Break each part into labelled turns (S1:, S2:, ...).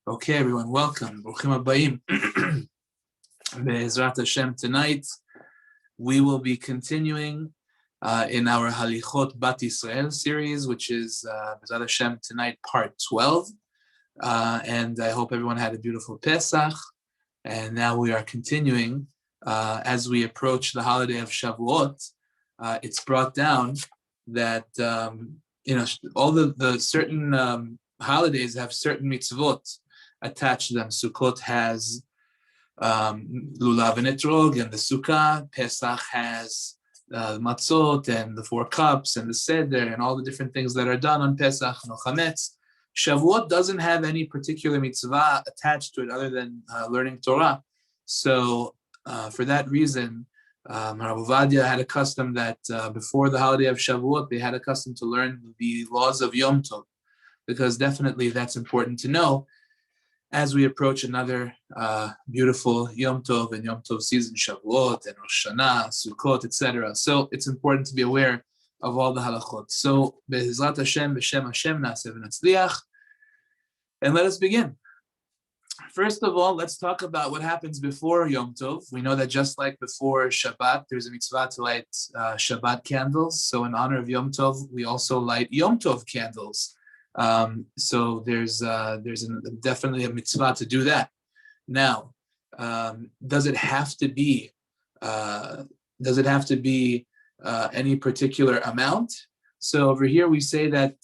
S1: Okay, everyone, welcome. Bruchim habayim. Be'ezrat Hashem, tonight we will be continuing in our Halichot Bat Yisrael series, which is Be'ezrat Hashem tonight, part 12. And I hope everyone had a beautiful Pesach. And now we are continuing as we approach the holiday of Shavuot. It's brought down that all the certain holidays have certain mitzvot attached to them. Sukkot has lulav and etrog and the sukkah. Pesach has matzot and the 4 cups and the seder and all the different things that are done on Pesach, no chametz. Shavuot doesn't have any particular mitzvah attached to it other than learning Torah. So for that reason, Rabbi Ovadia had a custom that before the holiday of Shavuot, they had a custom to learn the laws of Yom Tov, because definitely that's important to know as we approach another beautiful Yom Tov and Yom Tov season, Shavuot and Rosh Hashanah, Sukkot, etc. So it's important to be aware of all the halachot. So Be'ezrat Hashem, B'Shem Hashem, Na'aseh v'Natzliach. And let us begin. First of all, let's talk about what happens before Yom Tov. We know that just like before Shabbat, there's a mitzvah to light Shabbat candles. So in honor of Yom Tov, we also light Yom Tov candles. So there's definitely a mitzvah to do that. Now, does it have to be any particular amount? So over here we say that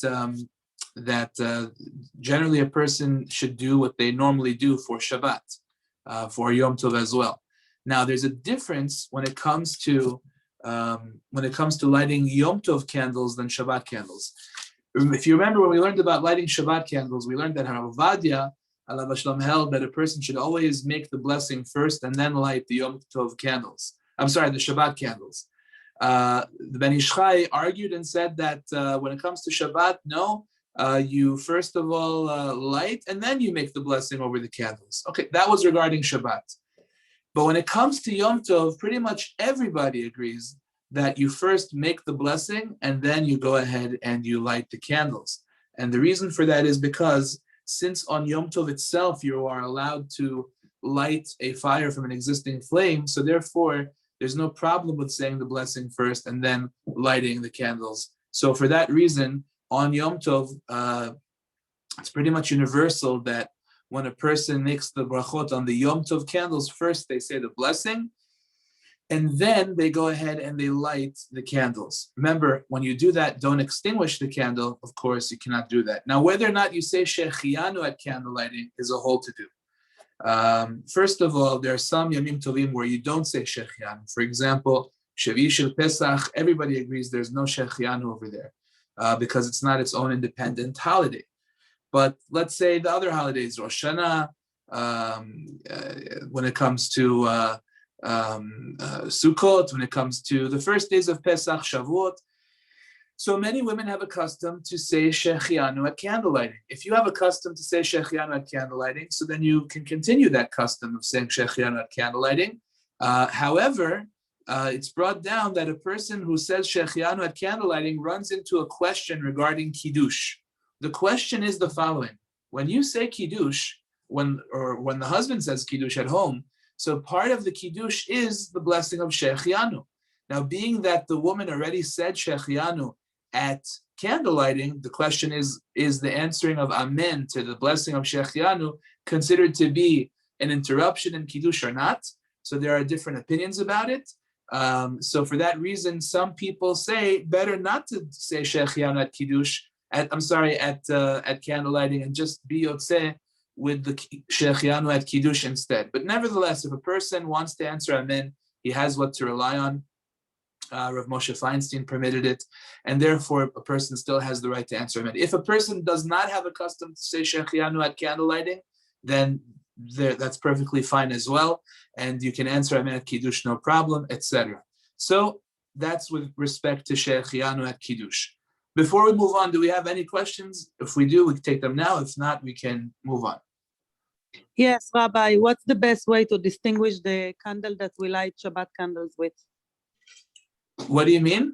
S1: generally a person should do what they normally do for Shabbat, for Yom Tov as well. Now there's a difference when it comes to lighting Yom Tov candles than Shabbat candles. If you remember when we learned about lighting Shabbat candles, we learned that Rabbi Ovadia alav hashalom held that a person should always make the blessing first and then light the Yom Tov candles. I'm sorry, the Shabbat candles. The Ben Ish Chai argued and said that when it comes to Shabbat, no, you first of all light and then you make the blessing over the candles. Okay, that was regarding Shabbat. But when it comes to Yom Tov, pretty much everybody agrees that you first make the blessing and then you go ahead and you light the candles. And the reason for that is because since on Yom Tov itself you are allowed to light a fire from an existing flame, so therefore there's no problem with saying the blessing first and then lighting the candles. So for that reason, on Yom Tov, it's pretty much universal that when a person makes the brachot on the Yom Tov candles, first they say the blessing, and then they go ahead and they light the candles. Remember, when you do that, don't extinguish the candle. Of course, you cannot do that. Now, whether or not you say Shechianu at candle lighting is a whole to-do. First of all, there are some Yomim Tovim where you don't say Shechianu. For example, Shavi Shel Pesach, everybody agrees there's no Shechianu over there because it's not its own independent holiday. But let's say the other holidays, Rosh Hashanah, when it comes to Sukkot, when it comes to the first days of Pesach, Shavuot. So many women have a custom to say Shechianu at candle lighting. If you have a custom to say Shechianu at candle lighting, so then you can continue that custom of saying Shechianu at candle lighting. However, it's brought down that a person who says Shechianu at candle lighting runs into a question regarding Kiddush. The question is the following: when you say Kiddush, when the husband says Kiddush at home, so part of the Kiddush is the blessing of Shechianu. Now, being that the woman already said Shechianu at candle lighting, the question is the answering of Amen to the blessing of Shechianu considered to be an interruption in Kiddush or not? So there are different opinions about it. So for that reason, some people say better not to say Shechianu at Kiddush, at candle lighting, and just be yotzeh with the Shechianu at Kiddush instead. But nevertheless, if a person wants to answer Amen, he has what to rely on. Rav Moshe Feinstein permitted it, and therefore a person still has the right to answer Amen. If a person does not have a custom to say Shechianu at candle lighting, then that's perfectly fine as well, and you can answer Amen at Kiddush, no problem, etc. So that's with respect to Shechianu at Kiddush. Before we move on, do we have any questions? If we do, we can take them now. If not, we can move on.
S2: Yes, Rabbi, what's the best way to distinguish the candle that we light Shabbat candles with?
S1: What do you mean?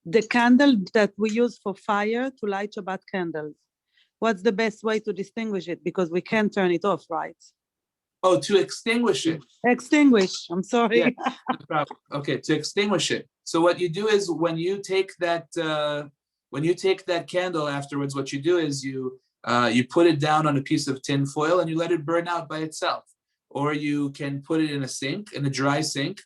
S2: The candle that we use for fire to light Shabbat candles. what's the best way to distinguish it? Because we can't turn it off, right?
S1: Oh, to extinguish it.
S2: Extinguish, I'm sorry.
S1: Yeah, no problem. Okay, to extinguish it. So what you do is when you take that candle afterwards, what you do is you put it down on a piece of tin foil and you let it burn out by itself. Or you can put it in a sink, in a dry sink,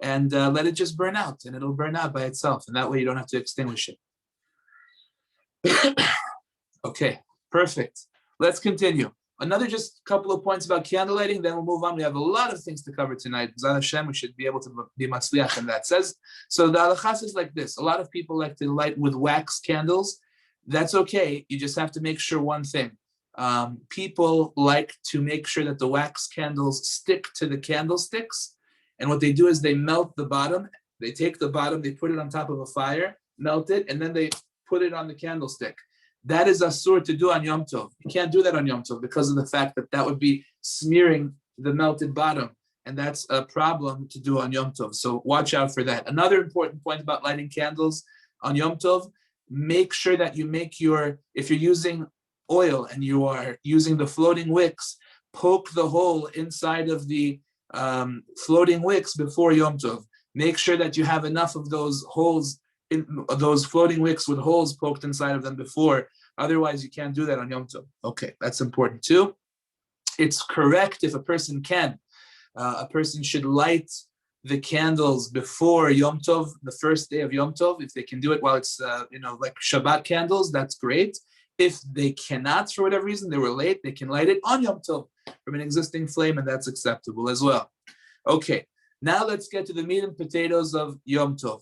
S1: and let it just burn out, and it'll burn out by itself. And that way you don't have to extinguish it. Okay, perfect. Let's continue. Another just couple of points about candle lighting, then we'll move on. We have a lot of things to cover tonight. B'ezras Hashem, we should be able to be matzliach in that. So the halachas is like this. A lot of people like to light with wax candles. That's okay. You just have to make sure one thing. People like to make sure that the wax candles stick to the candlesticks. And what they do is they melt the bottom. They take the bottom, they put it on top of a fire, melt it, and then they put it on the candlestick. That is asur to do on Yom Tov. You can't do that on Yom Tov because of the fact that that would be smearing the melted bottom. And that's a problem to do on Yom Tov. So watch out for that. Another important point about lighting candles on Yom Tov, make sure that you make if you're using oil and you are using the floating wicks, poke the hole inside of the floating wicks before Yom Tov. Make sure that you have enough of those holes, those floating wicks with holes poked inside of them before. Otherwise, you can't do that on Yom Tov. Okay, that's important too. It's correct if a person can. A person should light the candles before Yom Tov, the first day of Yom Tov. If they can do it while it's, like Shabbat candles, that's great. If they cannot, for whatever reason, they were late, they can light it on Yom Tov from an existing flame, and that's acceptable as well. Okay, now let's get to the meat and potatoes of Yom Tov.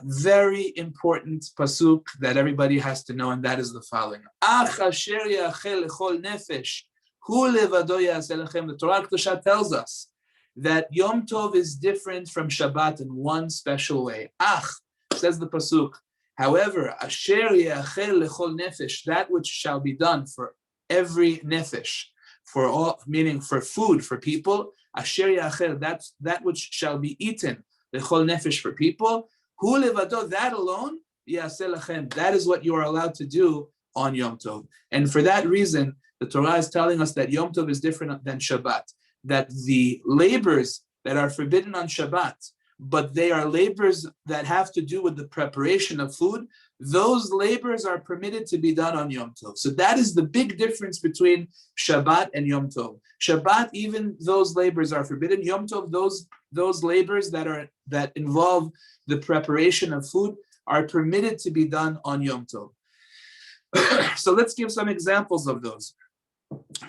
S1: Very important pasuk that everybody has to know, and that is the following. The Torah Kedusha tells us that Yom Tov is different from Shabbat in one special way. Says the pasuk. However, asher yachel lechol nefesh, that which shall be done for every nefesh, for all, meaning for food for people. Asher yachel, that's that which shall be eaten lechol nefesh for people. Hu levado, that alone, yaseh lachem, that is what you are allowed to do on Yom Tov. And for that reason, the Torah is telling us that Yom Tov is different than Shabbat. That the labors that are forbidden on Shabbat, but they are labors that have to do with the preparation of food, those labors are permitted to be done on Yom Tov. So that is the big difference between Shabbat and Yom Tov. Shabbat, even those labors are forbidden. Yom Tov, those labors that involve the preparation of food are permitted to be done on Yom Tov. So let's give some examples of those.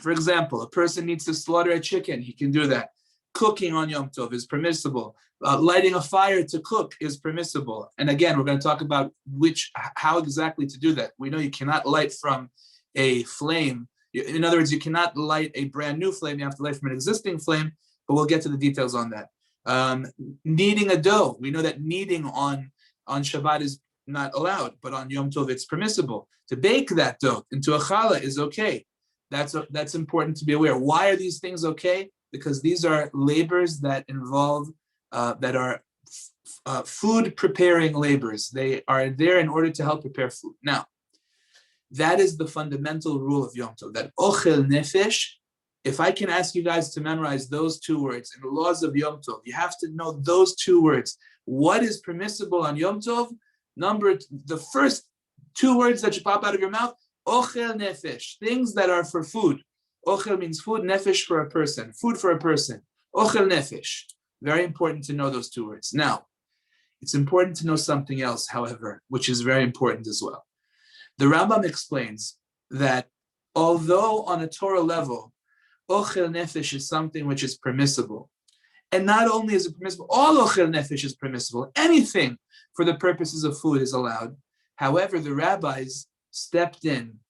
S1: For example, a person needs to slaughter a chicken, he can do that. Cooking on Yom Tov is permissible. Lighting a fire to cook is permissible. And again, we're going to talk about how exactly to do that. We know you cannot light from a flame. In other words, you cannot light a brand new flame. You have to light from an existing flame, but we'll get to the details on that. Kneading a dough. We know that kneading on Shabbat is not allowed, but on Yom Tov it's permissible. To bake that dough into a challah is okay. That's important to be aware. Why are these things okay? Because these are labors that involve, that are food preparing labors. They are there in order to help prepare food. Now, that is the fundamental rule of Yom Tov, that ochel nefesh. If I can ask you guys to memorize those two words in the laws of Yom Tov, you have to know those two words. What is permissible on Yom Tov? The first two words that should pop out of your mouth, ochel nefesh, things that are for food. Ochel means food, nefesh for a person, food for a person. Ochel nefesh. Very important to know those two words. Now, it's important to know something else, however, which is very important as well. The Rambam explains that although on a Torah level, ochel nefesh is something which is permissible, and not only is it permissible, all ochel nefesh is permissible. Anything for the purposes of food is allowed. However, the rabbis stepped in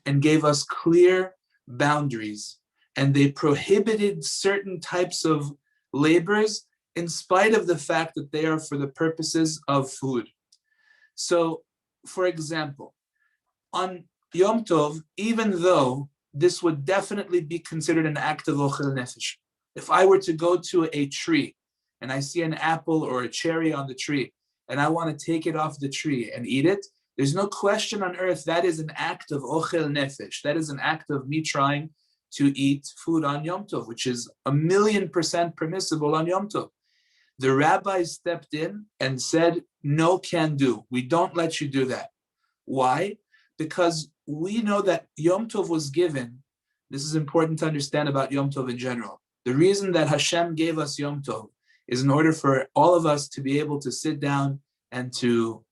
S1: and gave us clear boundaries, and they prohibited certain types of labors in spite of the fact that they are for the purposes of food. So, for example, on Yom Tov, even though this would definitely be considered an act of ochel nefesh, if I were to go to a tree and I see an apple or a cherry on the tree and I want to take it off the tree and eat it, There's no question on earth that is an act of ochel nefesh. That is an act of me trying to eat food on Yom Tov, which is 1,000,000% permissible on Yom Tov. The rabbis stepped in and said, no can do. We don't let you do that. Why? Because we know that Yom Tov was given. This is important to understand about Yom Tov in general. The reason that Hashem gave us Yom Tov is in order for all of us to be able to sit down and to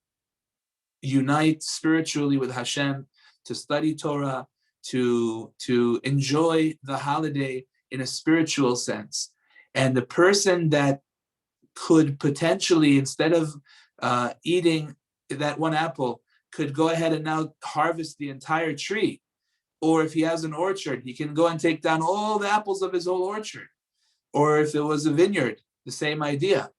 S1: unite spiritually with Hashem, to study Torah, to enjoy the holiday in a spiritual sense. And the person that could potentially, instead of eating that one apple, could go ahead and now harvest the entire tree. Or if he has an orchard, he can go and take down all the apples of his whole orchard. Or if it was a vineyard, the same idea.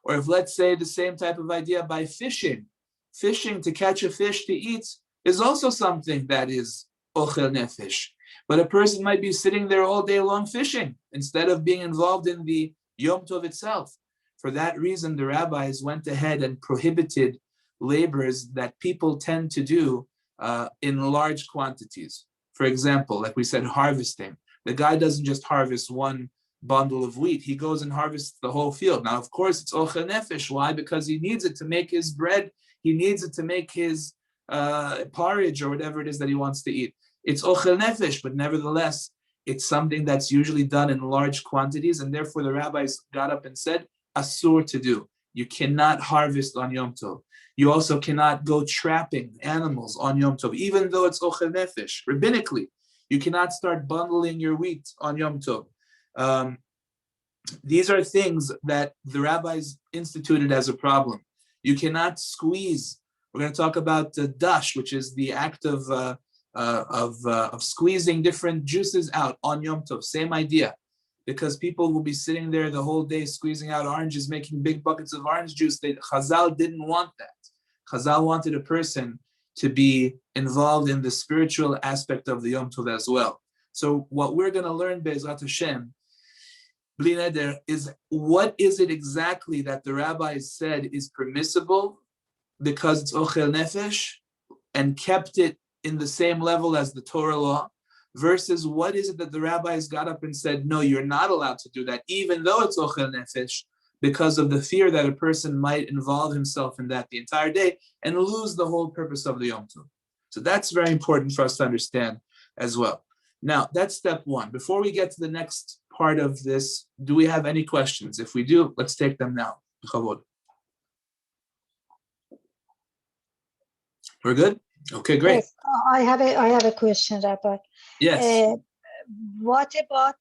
S1: Or if, let's say, the same type of idea by fishing. Fishing to catch a fish to eat is also something that is ochel nefesh. But a person might be sitting there all day long fishing instead of being involved in the Yom Tov itself. For that reason, the rabbis went ahead and prohibited labors that people tend to do in large quantities. For example, like we said, harvesting. The guy doesn't just harvest one bundle of wheat. He goes and harvests the whole field. Now, of course, it's ochel nefesh. Why? Because he needs it to make his bread. He needs it to make his porridge or whatever it is that he wants to eat. It's ochel nefesh, but nevertheless, it's something that's usually done in large quantities, and therefore the rabbis got up and said, asur to do. You cannot harvest on Yom Tov. You also cannot go trapping animals on Yom Tov, even though it's ochel nefesh. Rabbinically, you cannot start bundling your wheat on Yom Tov. These are things that the rabbis instituted as a problem. You cannot squeeze. We're going to talk about the dash, which is the act of squeezing different juices out on Yom Tov. Same idea, because people will be sitting there the whole day squeezing out oranges, making big buckets of orange juice. Chazal didn't want that. Chazal wanted a person to be involved in the spiritual aspect of the Yom Tov as well. So what we're going to learn, Be'ezrat Hashem, Bli Neder, is what is it exactly that the rabbis said is permissible because it's ochel nefesh and kept it in the same level as the Torah law, versus what is it that the rabbis got up and said, no, you're not allowed to do that, even though it's ochel nefesh, because of the fear that a person might involve himself in that the entire day and lose the whole purpose of the Yom Tov. So that's very important for us to understand as well. Now, that's step one. Before we get to the next part of this, do we have any questions? If we do, let's take them now. We're good? Okay, great.
S3: Yes, I have a question, Rabbi.
S1: Yes.
S3: What about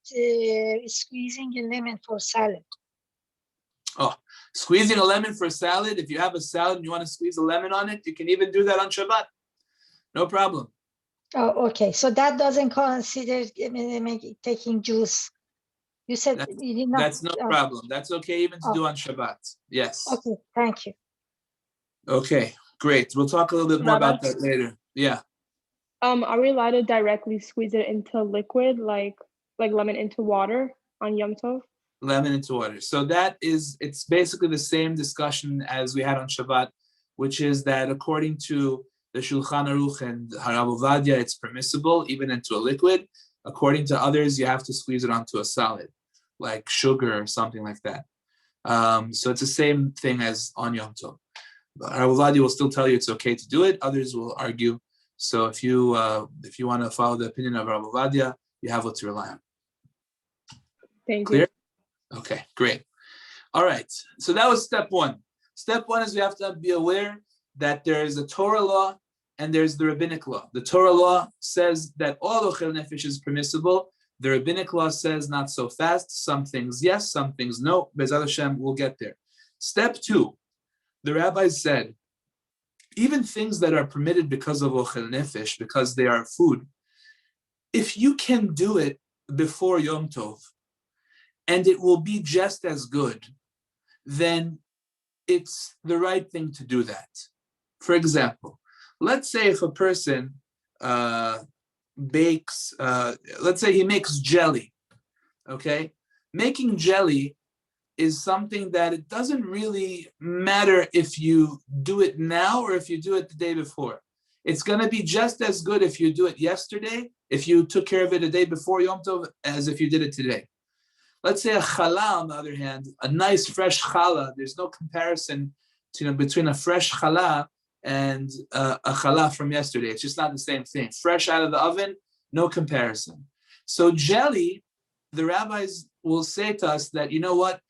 S3: squeezing a lemon for salad?
S1: Oh, squeezing a lemon for salad. If you have a salad and you want to squeeze a lemon on it, you can even do that on Shabbat. No problem.
S3: Oh, okay. So that doesn't consider taking juice. You said you did not.
S1: That's no problem. That's okay even to do on Shabbat. Yes.
S3: Okay, thank you.
S1: Okay, great. We'll talk a little bit more about that later. Yeah.
S4: Are we allowed to directly squeeze it into liquid, like lemon into water on Yom Tov?
S1: Lemon into water. So it's basically the same discussion as we had on Shabbat, which is that according to the Shulchan Aruch and Harav Ovadia, it's permissible even into a liquid. According to others, you have to squeeze it onto a solid, like sugar or something like that. So it's the same thing as on Yom Tov. Harav Ovadia will still tell you it's okay to do it. Others will argue. So if you want to follow the opinion of Harav Ovadia, you have what to rely on.
S4: Thank
S1: Clear?
S4: you.
S1: Okay, great. All right. So that was step one. Step one is we have to be aware that there is a Torah law and there's the rabbinic law. The Torah law says that all ochel nefesh is permissible. The rabbinic law says not so fast. Some things yes, some things no. Be'ezrat Hashem, we'll get there. Step two, the rabbis said, even things that are permitted because of ochel nefesh, because they are food, if you can do it before Yom Tov, and it will be just as good, then it's the right thing to do that. For example, let's say if a person bakes, let's say he makes jelly, okay? Making jelly is something that it doesn't really matter if you do it now or if you do it the day before. It's going to be just as good if you do it yesterday, if you took care of it a day before Yom Tov, as if you did it today. Let's say a challah, on the other hand, a nice fresh challah. There's no comparison between a fresh challah and a challah from yesterday. It's just not the same thing. Fresh out of the oven, no comparison. So jelly, the rabbis will say to us that, you know what,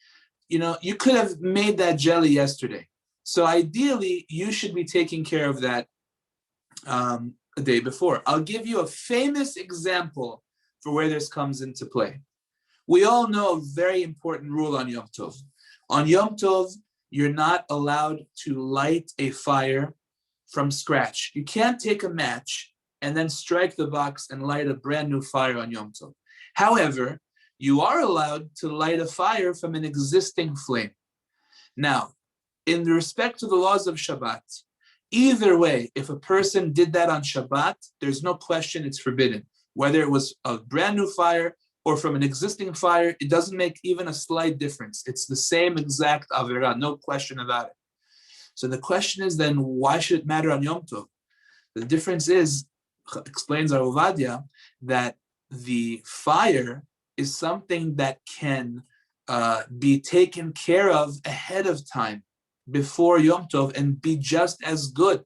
S1: you could have made that jelly yesterday. So ideally, you should be taking care of that a day before. I'll give you a famous example for where this comes into play. We all know a very important rule on Yom Tov. On Yom Tov, you're not allowed to light a fire from scratch. You can't take a match and then strike the box and light a brand new fire on Yom Tov. However, you are allowed to light a fire from an existing flame. Now, in respect to the laws of Shabbat, either way, if a person did that on Shabbat, there's no question it's forbidden. Whether it was a brand new fire or from an existing fire, it doesn't make even a slight difference. It's the same exact Avirah, no question about it. So the question is then, why should it matter on Yom Tov? The difference is, explains Rav Ovadia, that the fire is something that can be taken care of ahead of time before Yom Tov and be just as good.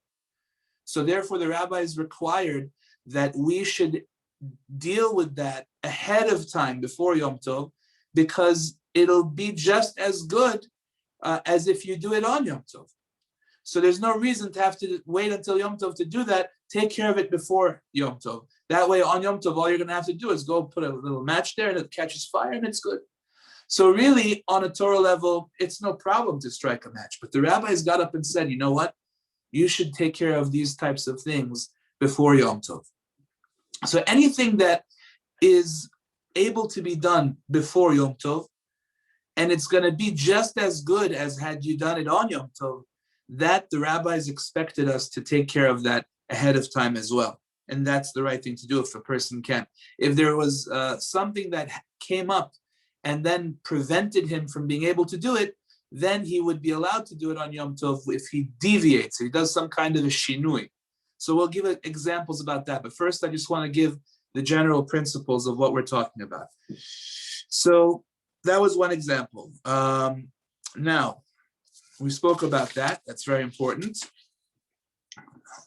S1: So therefore the rabbis required that we should deal with that ahead of time before Yom Tov, because it'll be just as good as if you do it on Yom Tov. So there's no reason to have to wait until Yom Tov to do that. Take care of it before Yom Tov. That way on Yom Tov, all you're going to have to do is go put a little match there and it catches fire and it's good. So really, on a Torah level, it's no problem to strike a match. But the rabbis got up and said, you know what? You should take care of these types of things before Yom Tov. So anything that is able to be done before Yom Tov, and it's going to be just as good as had you done it on Yom Tov, that the rabbis expected us to take care of that ahead of time as well. And that's the right thing to do if a person can. If there was something that came up and then prevented him from being able to do it, then he would be allowed to do it on Yom Tov if he deviates, if he does some kind of a shinui. So we'll give examples about that. But first, I just want to give the general principles of what we're talking about. So that was one example. Now, we spoke about that. That's very important.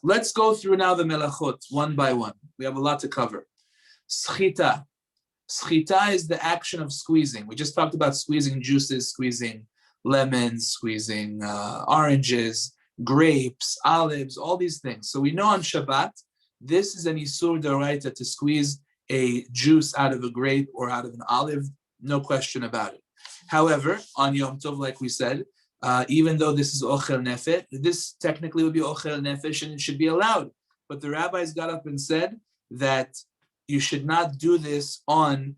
S1: Let's go through now the melachot one by one. We have a lot to cover. Schita. Schita is the action of squeezing. We just talked about squeezing juices, squeezing lemons, squeezing oranges, grapes, olives, all these things. So we know on Shabbat, this is an isur d'oraita to squeeze a juice out of a grape or out of an olive, no question about it. However, on Yom Tov, like we said, even though this is ochel nefesh, this technically would be ochel nefesh and it should be allowed. But the rabbis got up and said that you should not do this on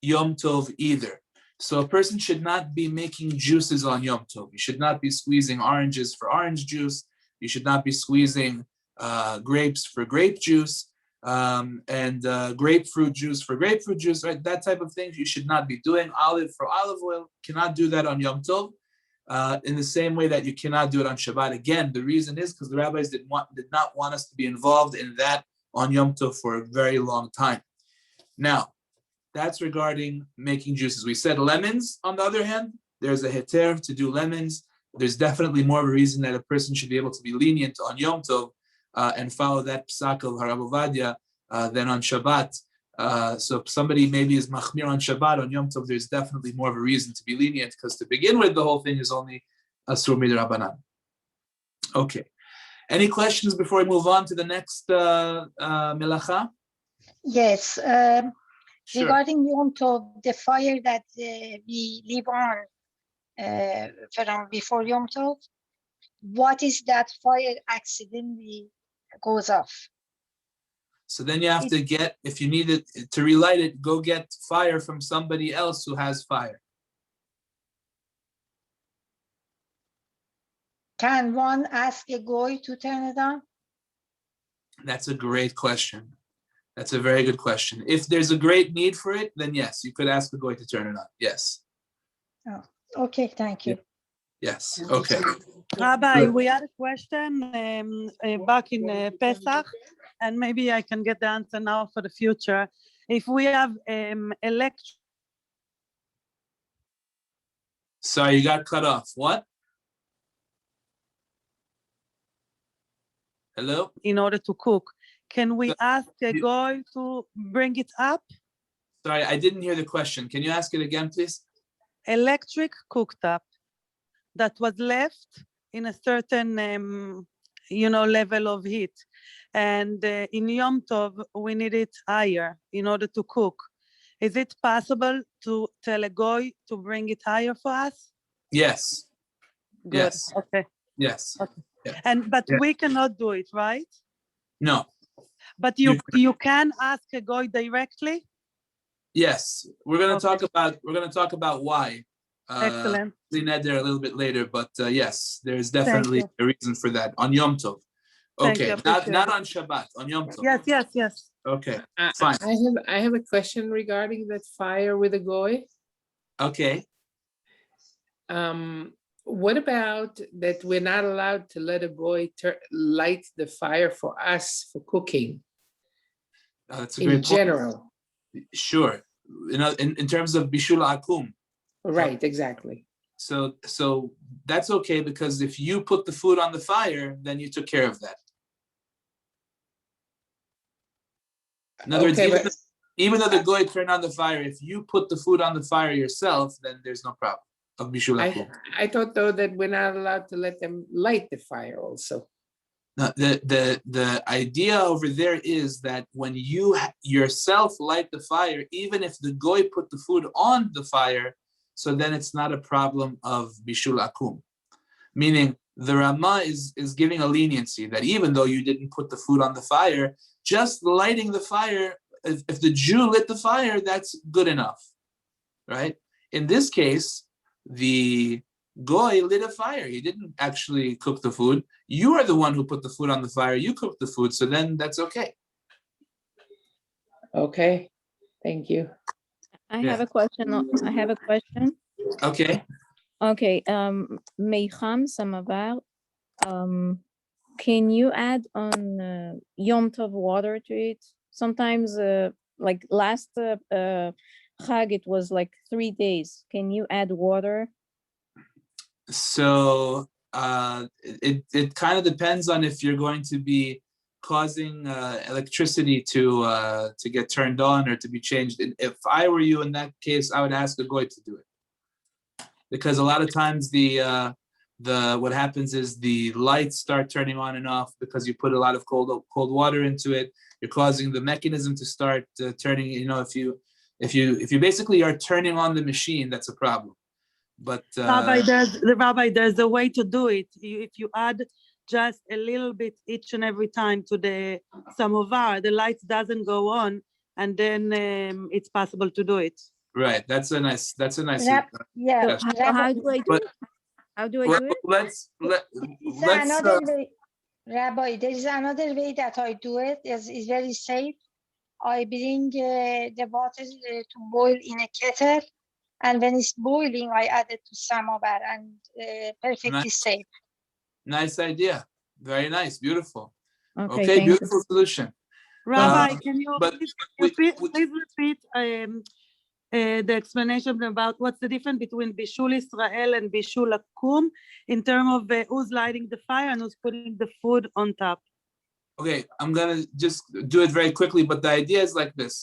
S1: Yom Tov either. So a person should not be making juices on Yom Tov. You should not be squeezing oranges for orange juice. You should not be squeezing grapes for grape juice and grapefruit juice for grapefruit juice, right? That type of thing you should not be doing. Olive for olive oil, cannot do that on Yom Tov. In the same way that you cannot do it on Shabbat. Again, the reason is because the rabbis did not want us to be involved in that on Yom Tov for a very long time. Now, that's regarding making juices. We said lemons, on the other hand, there's a heter to do lemons. There's definitely more of a reason that a person should be able to be lenient on Yom Tov and follow that psak of Rabbi Ovadia than on Shabbat. So if somebody maybe is machmir on Shabbat, on Yom Tov, there's definitely more of a reason to be lenient, because to begin with, the whole thing is only asur midrabanan. Okay. Any questions before we move on to the next melacha?
S3: Yes.
S1: Sure.
S3: Regarding Yom Tov, the fire that we leave on from before Yom Tov, what is that fire accidentally goes off?
S1: So then you have to get, if you need it to relight it, go get fire from somebody else who has fire.
S3: Can one ask a goy to turn it on?
S1: That's a great question. That's a very good question. If there's a great need for it, then yes, you could ask the goy to turn it on. Yes.
S3: Oh, Okay, thank you.
S1: Yes. Okay.
S2: Rabbi,
S1: Good.
S2: we had a question back in Pesach, and maybe I can get the answer now for the future. If we have
S1: Sorry, you got cut off. What? Hello?
S2: in order to cook, can we
S1: So
S2: ask a
S1: you-
S2: goy to bring it up?
S1: Sorry, I didn't hear the question. Can you ask it again, please?
S2: Electric cooktop that was left in a certain level of heat, and in Yom Tov we need it higher in order to cook. Is it possible to tell a goy to bring it higher for us?
S1: Yes.
S2: Good.
S1: Yes.
S2: Okay.
S1: Yes.
S2: Okay.
S1: Yeah.
S2: But
S1: Yeah.
S2: we cannot do it, right?
S1: No.
S2: But
S1: You-
S2: you can ask a goy directly.
S1: Yes. We're gonna
S2: Okay.
S1: talk about why.
S2: Excellent.
S1: Clean that there a little bit later, but yes, there's
S2: Thank
S1: definitely
S2: you.
S1: a reason for that on Yom Tov.
S2: Thank
S1: Okay,
S2: you.
S1: not
S2: Appreciate it.
S1: on Shabbat, on Yom Tov.
S2: Yes.
S1: Okay,
S5: I,
S1: fine.
S5: I have a question regarding that fire with a goy.
S1: Okay.
S5: What about that we're not allowed to let a goy light the fire for us for cooking
S1: That's a
S5: in
S1: great point.
S5: general?
S1: Sure. In terms of Bishul Akum.
S5: Right, exactly.
S1: So that's okay, because if you put the food on the fire, then you took care of that. In other words,
S5: Okay, but
S1: even though the goy turned on the fire, if you put the food on the fire yourself, then there's no problem of Bishul Akum.
S5: I thought though that we're not allowed to let them light the fire also.
S1: Now, the idea over there is that when you yourself light the fire, even if the goy put the food on the fire, so then it's not a problem of bishul akum. Meaning the Rama is giving a leniency that even though you didn't put the food on the fire, just lighting the fire, if the Jew lit the fire, that's good enough, right? In this case, the goy lit a fire. He didn't actually cook the food. You are the one who put the food on the fire. You cooked the food, so then that's okay.
S5: Okay, thank you.
S6: I
S1: Yeah.
S6: have a question.
S1: Okay.
S6: Okay, Meicham Samavar, can you add on Yom Tov water to it? Sometimes, like last Chag, it was like 3 days. Can you add water?
S1: So it kind of depends on if you're going to be causing electricity to get turned on or to be changed. If I were you in that case, I would ask a goy to do it, because a lot of times the what happens is the lights start turning on and off because you put a lot of cold water into it. You're causing the mechanism to start turning. You know, if you basically are turning on the machine, that's a problem. But
S2: Rabbi, there's a way to do it. If you add just a little bit each and every time to the samovar, the light doesn't go on, and then it's possible to do it.
S1: right, that's a nice.
S6: So
S1: Yes.
S6: how do I do
S1: But-
S6: it? How do I
S1: Well,
S6: do it?
S1: let's
S3: Another way, Rabbi, there is another way that I do it. Is very safe. I bring the water to boil in a kettle, and when it's boiling, I add it to samovar, and perfectly
S1: Nice.
S3: safe.
S1: Nice idea. Very nice. Beautiful.
S6: Okay,
S1: Okay,
S6: thank
S1: beautiful solution.
S2: Rabbi, can you
S1: but
S2: please
S1: we-
S2: repeat the explanation about what's the difference between Bishul Israel and Bishul Akum in terms of who's lighting the fire and who's putting the food on top?
S1: Okay, I'm gonna just do it very quickly, but the idea is like this: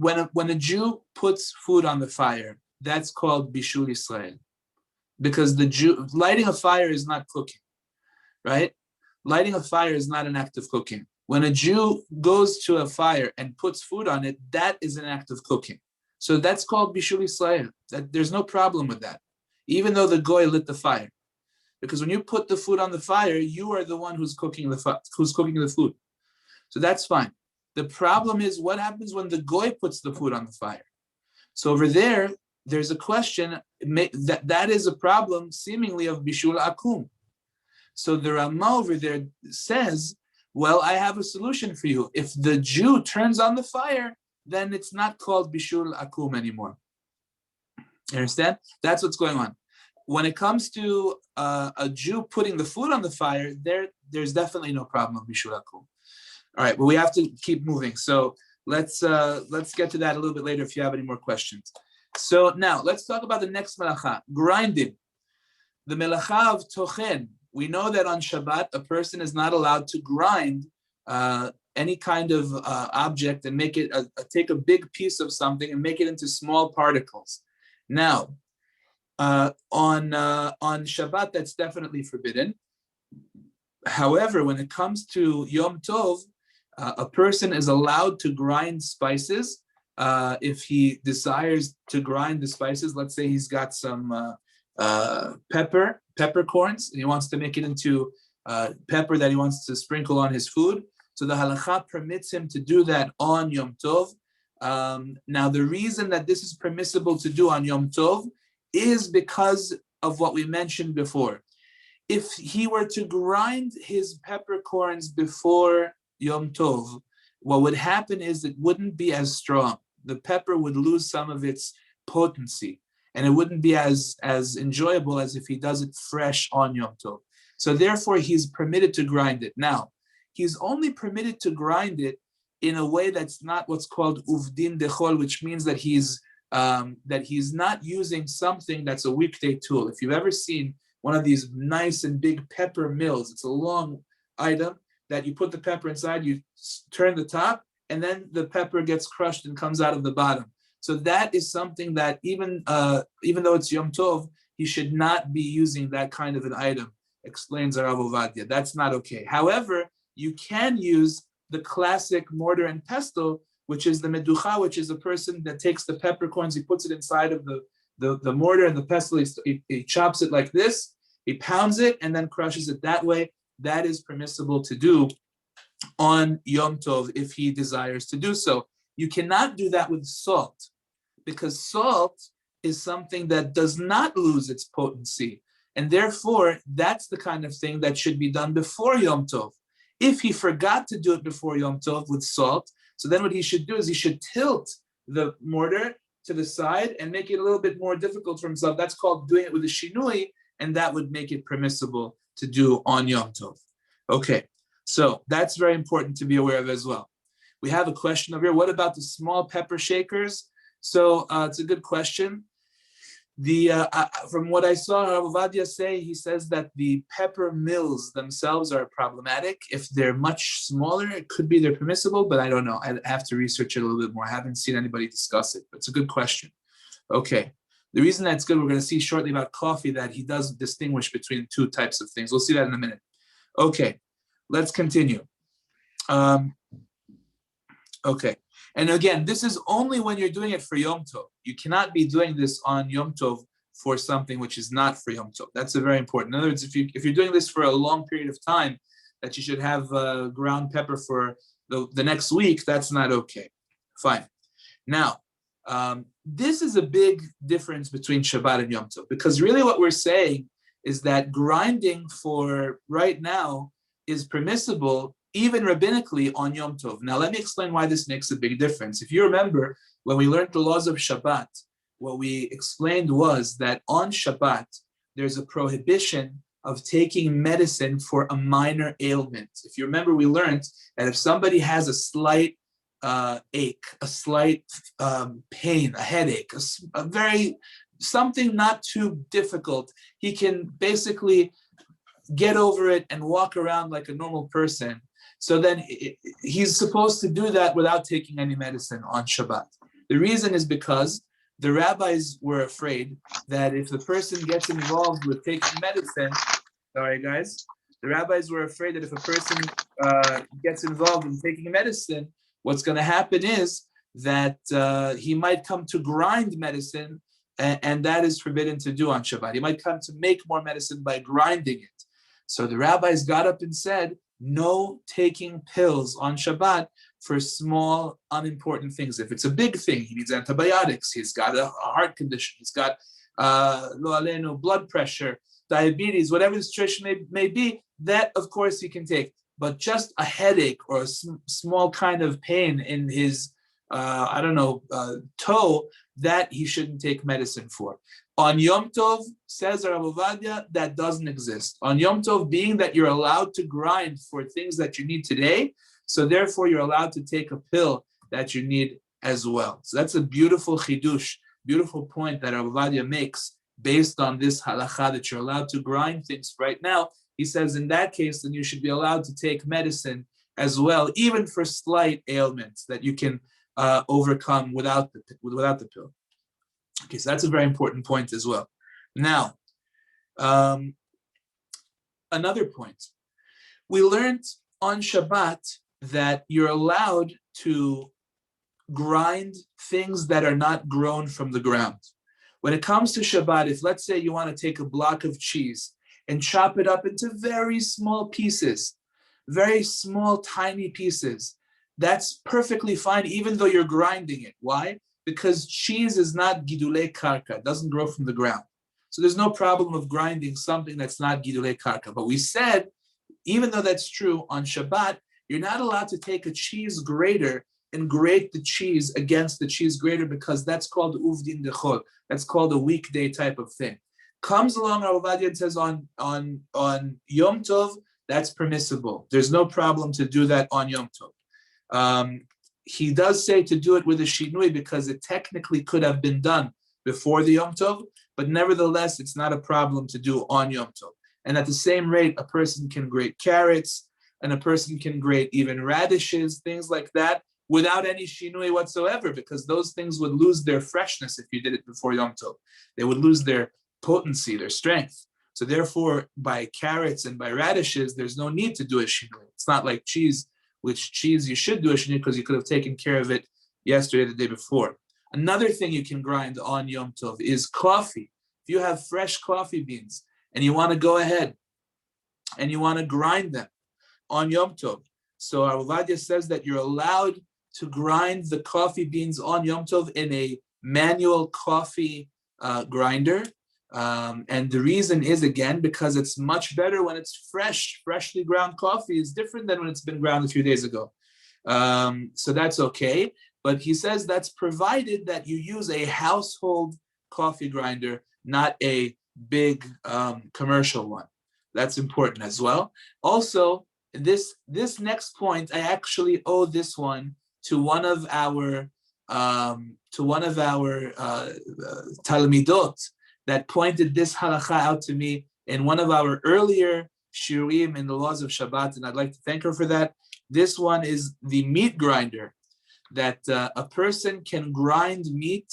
S1: when a Jew puts food on the fire, that's called Bishul Israel, because the Jew lighting a fire is not cooking, right? Lighting a fire is not an act of cooking. When a Jew goes to a fire and puts food on it, that is an act of cooking. So that's called Bishul Israel. That there's no problem with that, even though the goy lit the fire. Because when you put the food on the fire, you are the one who's cooking the food. So that's fine. The problem is what happens when the goy puts the food on the fire. So over there, there's a question that is a problem seemingly of Bishul Akum. So the Rama over there says, well, I have a solution for you. If the Jew turns on the fire, then it's not called Bishul Akum anymore. You understand? That's what's going on. When it comes to a Jew putting the food on the fire, there's definitely no problem of bishulaku. All right, but we have to keep moving. So let's get to that a little bit later if you have any more questions. So now let's talk about the next melacha, grinding. The melacha of tochen. We know that on Shabbat a person is not allowed to grind any kind of object and make it take a big piece of something and make it into small particles. Now, on Shabbat, that's definitely forbidden. However, when it comes to Yom Tov, a person is allowed to grind spices if he desires to grind the spices. Let's say he's got some peppercorns, and he wants to make it into pepper that he wants to sprinkle on his food. So the halakha permits him to do that on Yom Tov. Now, the reason that this is permissible to do on Yom Tov is because of what we mentioned before. If he were to grind his peppercorns before Yom Tov, what would happen is it wouldn't be as strong. The pepper would lose some of its potency, and it wouldn't be as enjoyable as if he does it fresh on Yom Tov. So therefore, he's permitted to grind it. Now, he's only permitted to grind it in a way that's not what's called uvdin dechol, which means that he's not using something that's a weekday tool. If you've ever seen one of these nice and big pepper mills, it's a long item that you put the pepper inside, you turn the top, and then the pepper gets crushed and comes out of the bottom. So that is something that even though it's Yom Tov, he should not be using that kind of an item, explains Rav Ovadia. That's not okay. However, you can use the classic mortar and pestle, which is the meducha, which is a person that takes the peppercorns, he puts it inside of the mortar and the pestle, he chops it like this, he pounds it and then crushes it that way. That is permissible to do on Yom Tov if he desires to do so. You cannot do that with salt, because salt is something that does not lose its potency. And therefore, that's the kind of thing that should be done before Yom Tov. If he forgot to do it before Yom Tov with salt, so then what he should do is he should tilt the mortar to the side and make it a little bit more difficult for himself. That's called doing it with a shinui, and that would make it permissible to do on Yom Tov. Okay, so that's very important to be aware of as well. We have a question over here. What about the small pepper shakers? So it's a good question. From what I saw Rav Ovadia say, he says that the pepper mills themselves are problematic. If they're much smaller, it could be they're permissible, but I don't know. I have to research it a little bit more. I haven't seen anybody discuss it, but it's a good question. Okay. The reason that's good, we're going to see shortly about coffee that he does distinguish between two types of things. We'll see that in a minute. Okay, let's continue. Okay. And again, this is only when you're doing it for Yom Tov. You cannot be doing this on Yom Tov for something which is not for Yom Tov. That's a very important. In other words, if you're doing this for a long period of time, that you should have ground pepper for the next week, that's not okay. Fine. Now, this is a big difference between Shabbat and Yom Tov, because really what we're saying is that grinding for right now is permissible even rabbinically on Yom Tov. Now, let me explain why this makes a big difference. If you remember, when we learned the laws of Shabbat, what we explained was that on Shabbat, there's a prohibition of taking medicine for a minor ailment. If you remember, we learned that if somebody has a slight ache, a slight pain, a headache, something not too difficult, he can basically get over it and walk around like a normal person. So then he's supposed to do that without taking any medicine on Shabbat. The reason is because the rabbis were afraid that if the person gets involved with taking medicine, the rabbis were afraid that if a person gets involved in taking medicine, what's going to happen is that he might come to grind medicine, and that is forbidden to do on Shabbat. He might come to make more medicine by grinding it. So the rabbis got up and said, no taking pills on Shabbat for small, unimportant things. If it's a big thing, he needs antibiotics, he's got a heart condition, he's got blood pressure, diabetes, whatever the situation may be, that of course he can take. But just a headache or a small kind of pain in his toe, that he shouldn't take medicine for. On Yom Tov, says Rav Ovadia, that doesn't exist. On Yom Tov, being that you're allowed to grind for things that you need today, so therefore you're allowed to take a pill that you need as well. So that's a beautiful chidush, beautiful point that Rav Ovadia makes based on this halacha that you're allowed to grind things right now. He says in that case, then you should be allowed to take medicine as well, even for slight ailments that you can overcome without the pill. Okay, so that's a very important point as well. Now, another point. We learned on Shabbat that you're allowed to grind things that are not grown from the ground. When it comes to Shabbat, if let's say you want to take a block of cheese and chop it up into very small pieces, very small, tiny pieces, that's perfectly fine, even though you're grinding it. Why? Because cheese is not gidulei karka, it doesn't grow from the ground. So there's no problem of grinding something that's not gidulei karka. But we said, even though that's true, on Shabbat, you're not allowed to take a cheese grater and grate the cheese against the cheese grater, because that's called uvdin dechol. That's called a weekday type of thing. Comes along Rav Ovadia and says on Yom Tov, that's permissible. There's no problem to do that on Yom Tov. He does say to do it with a shinui because it technically could have been done before the Yom Tov, but nevertheless, it's not a problem to do on Yom Tov. And at the same rate, a person can grate carrots, and a person can grate even radishes, things like that, without any shinui whatsoever, because those things would lose their freshness if you did it before Yom Tov. They would lose their potency, their strength. So therefore, by carrots and by radishes, there's no need to do a shinui. It's not like cheese, which cheese you should do a shinui because you could have taken care of it yesterday, the day before. Another thing you can grind on Yom Tov is coffee. If you have fresh coffee beans and you want to go ahead and you want to grind them on Yom Tov, so Rav Ovadia says that you're allowed to grind the coffee beans on Yom Tov in a manual coffee grinder. And the reason is, again, because it's much better when it's freshly ground coffee is different than when it's been ground a few days ago. So that's okay. But he says that's provided that you use a household coffee grinder, not a big commercial one. That's important as well. Also, this next point, I actually owe this one to one of our talmidot that pointed this halacha out to me in one of our earlier shiurim in the laws of Shabbat, and I'd like to thank her for that. This one is the meat grinder, that a person can grind meat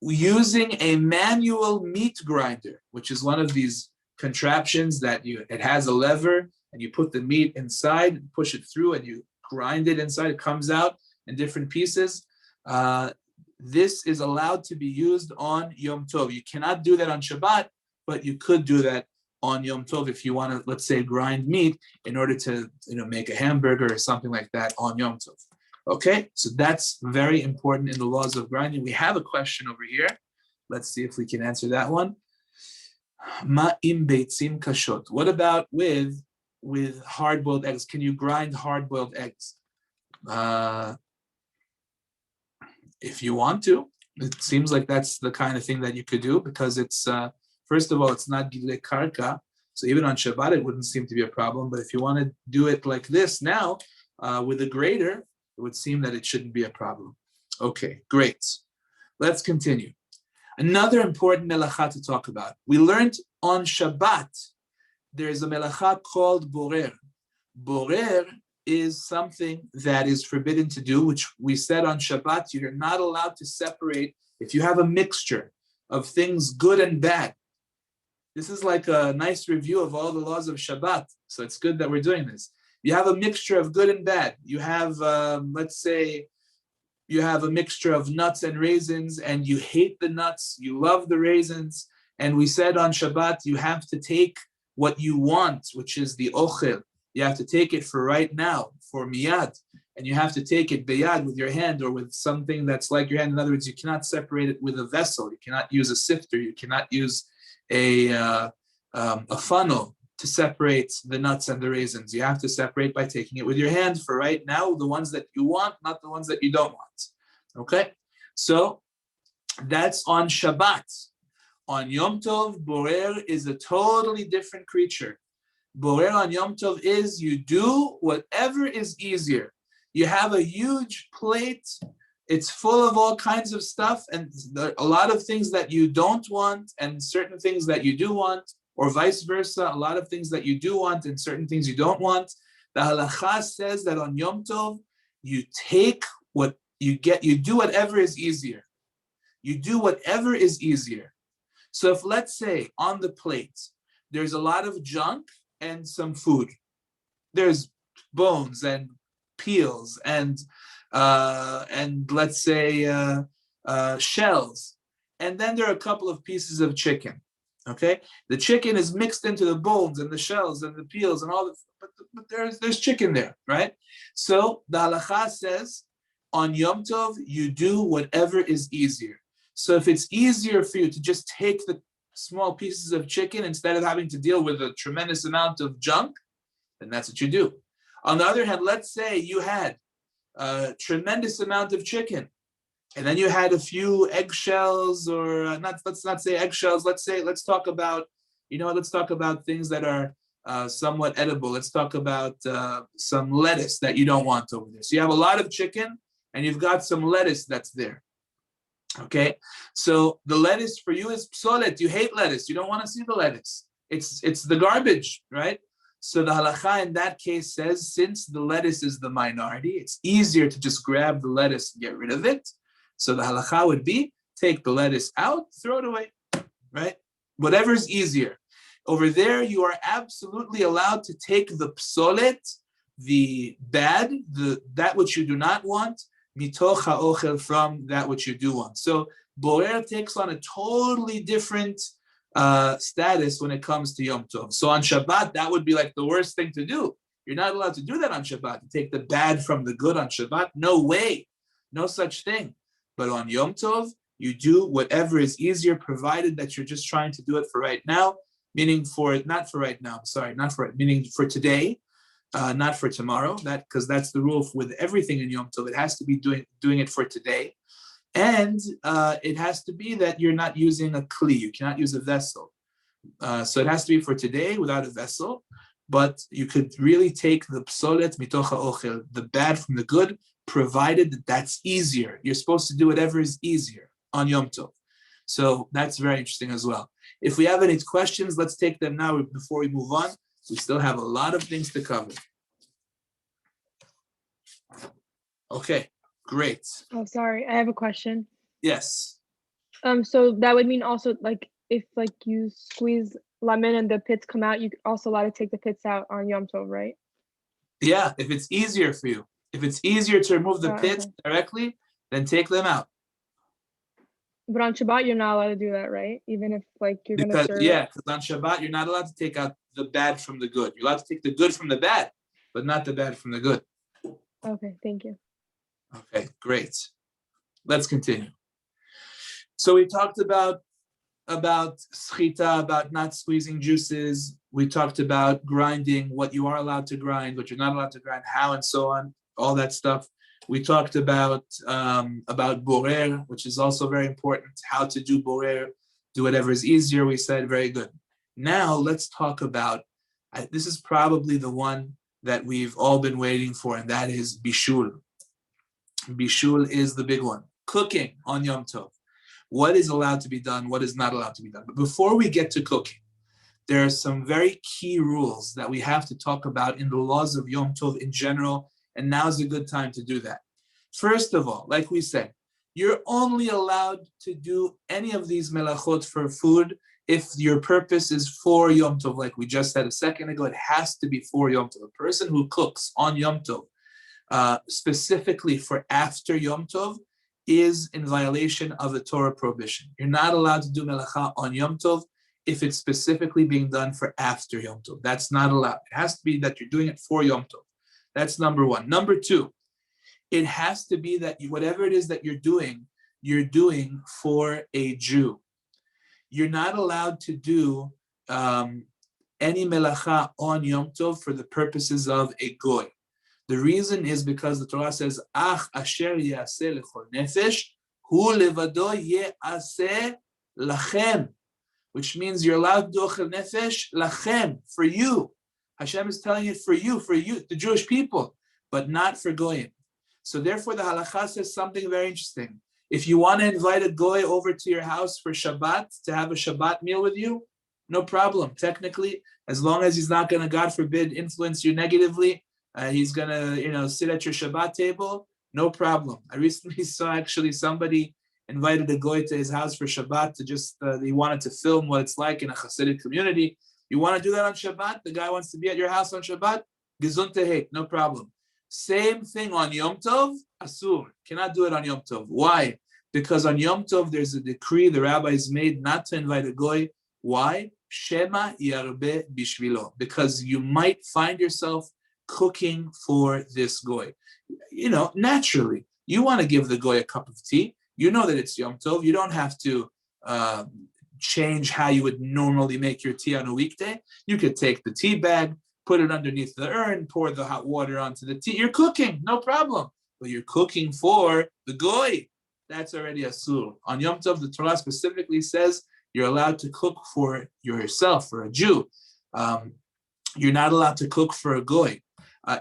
S1: using a manual meat grinder, which is one of these contraptions that it has a lever and you put the meat inside, push it through, and you grind it inside. It comes out in different pieces. This is allowed to be used on Yom Tov. You cannot do that on Shabbat, but you could do that on Yom Tov if you want to, let's say, grind meat in order to make a hamburger or something like that on Yom Tov. Okay, so that's very important in the laws of grinding. We have a question over here. Let's see if we can answer that one. Ma'im beitzim kashot. What about with hard-boiled eggs? Can you grind hard-boiled eggs? If you want to, it seems like that's the kind of thing that you could do, because it's, first of all, it's not gidulei karka, so even on Shabbat it wouldn't seem to be a problem. But if you want to do it like this now, with a grater, it would seem that it shouldn't be a problem. Okay, great. Let's continue. Another important melacha to talk about. We learned on Shabbat, there's a melacha called borer. Borer is something that is forbidden to do, which we said on Shabbat, you're not allowed to separate if you have a mixture of things good and bad. This is like a nice review of all the laws of Shabbat, so it's good that we're doing this. You have a mixture of good and bad. You have, let's say, you have a mixture of nuts and raisins, and you hate the nuts, you love the raisins, and we said on Shabbat, you have to take what you want, which is the ochel. You have to take it for right now, for miyad, and you have to take it beyad with your hand or with something that's like your hand. In other words, you cannot separate it with a vessel. You cannot use a sifter. You cannot use a funnel to separate the nuts and the raisins. You have to separate by taking it with your hand for right now, the ones that you want, not the ones that you don't want. Okay, so that's on Shabbat. On Yom Tov, Borer is a totally different creature. Borer on Yom Tov is you do whatever is easier. You have a huge plate. It's full of all kinds of stuff, and a lot of things that you don't want, and certain things that you do want, or vice versa. A lot of things that you do want, and certain things you don't want. The halacha says that on Yom Tov, you take what you get. You do whatever is easier. You do whatever is easier. So if, let's say, on the plate, there's a lot of junk and some food. There's bones and peels and let's say shells. And then there are a couple of pieces of chicken, okay? The chicken is mixed into the bones and the shells and the peels and all the, but there's chicken there, right? So the halacha says, on Yom Tov, you do whatever is easier. So if it's easier for you to just take the small pieces of chicken instead of having to deal with a tremendous amount of junk, then that's what you do. On the other hand, let's say you had a tremendous amount of chicken, and then you had a few eggshells, or let's not say eggshells. Let's talk about, let's talk about things that are somewhat edible. Let's talk about some lettuce that you don't want over there. So you have a lot of chicken, and you've got some lettuce that's there. Okay, so the lettuce for you is psolet. You hate lettuce. You don't want to see the lettuce. It's the garbage, right? So the halacha in that case says, since the lettuce is the minority, it's easier to just grab the lettuce and get rid of it. So the halacha would be, take the lettuce out, throw it away, right? Whatever is easier. Over there, you are absolutely allowed to take the psolet, the bad, that which you do not want, mitoch ha'ochel, from that which you do want. So Borer takes on a totally different status when it comes to Yom Tov. So on Shabbat, that would be like the worst thing to do. You're not allowed to do that on Shabbat, to take the bad from the good on Shabbat. No way, no such thing. But on Yom Tov, you do whatever is easier, provided that you're just trying to do it for right now, meaning not for today, not for tomorrow, because that's the rule with everything in Yom Tov. It has to be doing it for today. And it has to be that you're not using a kli. You cannot use a vessel. So it has to be for today without a vessel. But you could really take the psolet mitoch ha'ochel, the bad from the good, provided that that's easier. You're supposed to do whatever is easier on Yom Tov. So that's very interesting as well. If we have any questions, let's take them now before we move on. We still have a lot of things to cover. Okay, great.
S4: Oh, sorry, I have a question.
S1: Yes.
S4: So that would mean also, like, if like you squeeze lemon and the pits come out, you also allowed to take the pits out on Yom Tov, right?
S1: Yeah, if it's easier for you. If it's easier to remove the pits directly, then take them out.
S4: But on Shabbat, you're not allowed to do that, right? Even if like you're going to serve.
S1: Yeah, because on Shabbat, you're not allowed to take out the bad from the good. You're allowed to take the good from the bad, but not the bad from the good.
S4: Okay, thank you.
S1: Okay, great. Let's continue. So we talked about schita, about not squeezing juices. We talked about grinding, what you are allowed to grind, what you're not allowed to grind, how and so on, all that stuff. We talked about borer, which is also very important, how to do borer, do whatever is easier. We said, very good. Now let's talk about, this is probably the one that we've all been waiting for, and that is bishul. Bishul is the big one. Cooking on Yom Tov. What is allowed to be done? What is not allowed to be done? But before we get to cooking, there are some very key rules that we have to talk about in the laws of Yom Tov in general, and now is a good time to do that. First of all, like we said, you're only allowed to do any of these melachot for food if your purpose is for Yom Tov, like we just said a second ago. It has to be for Yom Tov. A person who cooks on Yom Tov, specifically for after Yom Tov, is in violation of the Torah prohibition. You're not allowed to do melacha on Yom Tov if it's specifically being done for after Yom Tov. That's not allowed. It has to be that you're doing it for Yom Tov. That's number one. Number two, it has to be that whatever it is that you're doing for a Jew. You're not allowed to do any melacha on Yom Tov for the purposes of a goy. The reason is because the Torah says, Ach asher yaseh lechol nefesh, hu levado ye'aseh lachem, which means you're allowed to do ochel nefesh lachem, for you. Hashem is telling it for you, the Jewish people, but not for goyim. So therefore, the halakha says something very interesting. If you want to invite a goy over to your house for Shabbat, to have a Shabbat meal with you, no problem. Technically, as long as he's not going to, God forbid, influence you negatively, he's going to, sit at your Shabbat table, no problem. I recently saw actually somebody invited a goy to his house for Shabbat to just, he wanted to film what it's like in a Hasidic community. You want to do that on Shabbat? The guy wants to be at your house on Shabbat? Gesund tehek, no problem. Same thing on Yom Tov, asur. Cannot do it on Yom Tov. Why? Because on Yom Tov, there's a decree the rabbis made not to invite a goy. Why? Shema yarbe bishvilo. Because you might find yourself cooking for this goy. Naturally, you want to give the goy a cup of tea. You know that it's Yom Tov. You don't have to change how you would normally make your tea on a weekday. You could take the tea bag, put it underneath the urn, pour the hot water onto the tea. You're cooking, no problem. But you're cooking for the goy. That's already asur. On Yom Tov, the Torah specifically says you're allowed to cook for yourself, for a Jew. You're not allowed to cook for a goy.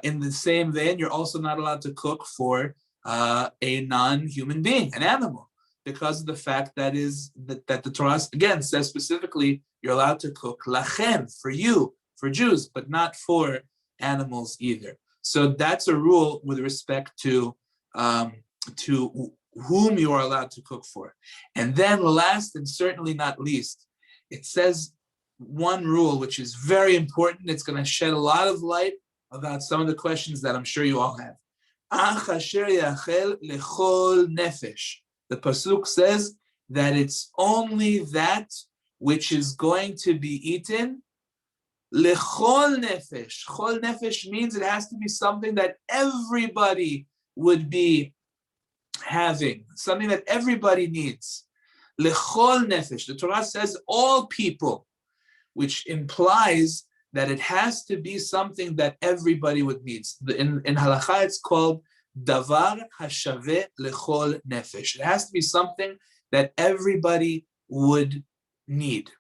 S1: In the same vein, you're also not allowed to cook for a non-human being, an animal, because of the fact that the Torah again says specifically you're allowed to cook lachem, for you, for Jews, but not for animals either. So that's a rule with respect to whom you are allowed to cook for. And then last and certainly not least, it says one rule which is very important. It's going to shed a lot of light about some of the questions that I'm sure you all have. The pasuk says that it's only that which is going to be eaten. Lechol nefesh. Chol nefesh means it has to be something that everybody would be having, something that everybody needs. Lechol nefesh. The Torah says all people, which implies that it has to be something that everybody would need. In halakha, it's called davar hashaveh lechol nefesh. It has to be something that everybody would need.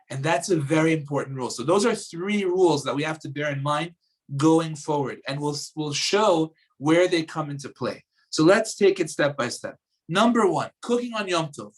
S1: And that's a very important rule. So those are three rules that we have to bear in mind going forward. And we'll show where they come into play. So let's take it step by step. Number one, cooking on Yom Tov.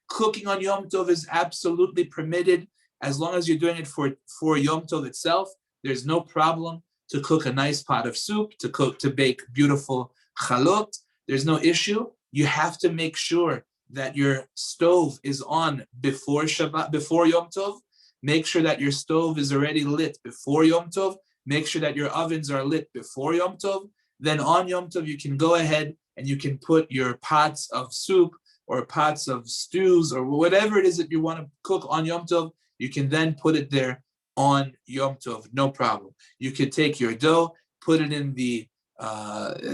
S1: Cooking on Yom Tov is absolutely permitted as long as you're doing it for Yom Tov itself. There's no problem to cook a nice pot of soup, to bake beautiful chalot. There's no issue. You have to make sure that your stove is on before Shabbat, before Yom Tov. Make sure that your stove is already lit before Yom Tov. Make sure that your ovens are lit before Yom Tov. Then on Yom Tov, you can go ahead and you can put your pots of soup or pots of stews or whatever it is that you want to cook on Yom Tov. You can then put it there on Yom Tov, no problem. You could take your dough, put it in the,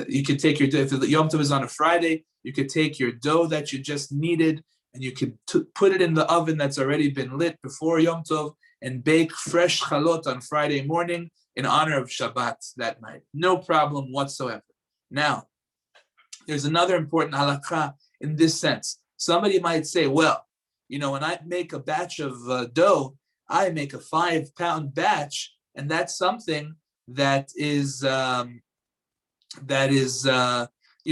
S1: you could take your dough, if the Yom Tov is on a Friday, you could take your dough that you just kneaded and you could put it in the oven that's already been lit before Yom Tov and bake fresh chalot on Friday morning in honor of Shabbat that night. No problem whatsoever. Now, there's another important halakha in this sense. Somebody might say, well, when I make a batch of dough, I make a 5-pound batch, and that's something that is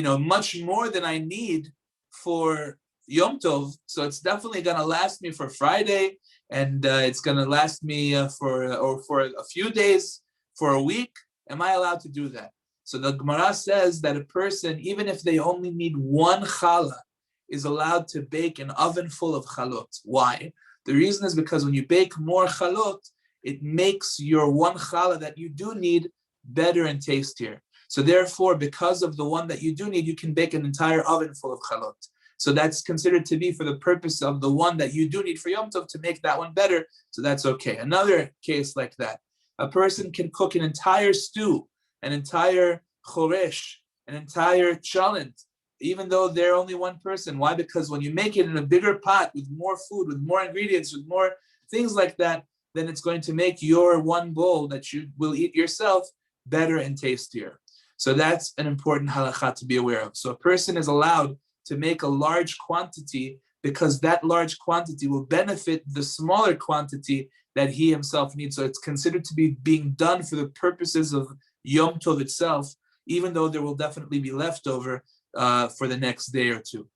S1: much more than I need for Yom Tov. So it's definitely going to last me for Friday, and it's going to last me for a few days, for a week. Am I allowed to do that? So the Gemara says that a person, even if they only need one challah, is allowed to bake an oven full of chalot. Why? The reason is because when you bake more chalot, it makes your one challah that you do need better and tastier. So therefore, because of the one that you do need, you can bake an entire oven full of chalot. So that's considered to be for the purpose of the one that you do need for Yom Tov to make that one better. So that's okay. Another case like that, a person can cook an entire stew, an entire choresh, an entire chalent, even though they're only one person. Why? Because when you make it in a bigger pot with more food, with more ingredients, with more things like that, then it's going to make your one bowl that you will eat yourself better and tastier. So that's an important halakha to be aware of. So a person is allowed to make a large quantity because that large quantity will benefit the smaller quantity that he himself needs. So it's considered to be being done for the purposes of Yom Tov itself, even though there will definitely be leftover for the next day or two.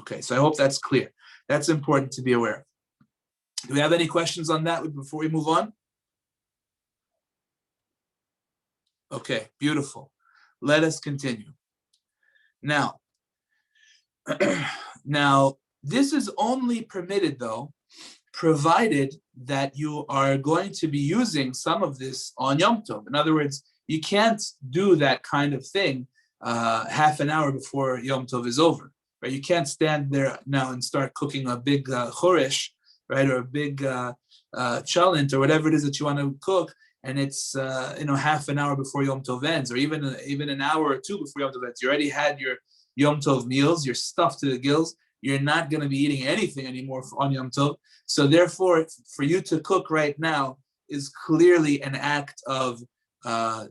S1: Okay, so I hope that's clear. That's important to be aware of. Do we have any questions on that before we move on? Okay, beautiful. Let us continue. Now, this is only permitted, though, provided that you are going to be using some of this on Yom Tov. In other words, you can't do that kind of thing half an hour before Yom Tov is over, right? You can't stand there now and start cooking a big choresh, right, or a big chalent, or whatever it is that you want to cook, and it's half an hour before Yom Tov ends, or even an hour or two before Yom Tov ends. You already had your Yom Tov meals, you're stuffed to the gills. You're not going to be eating anything anymore on Yom Tov. So therefore, for you to cook right now is clearly an act of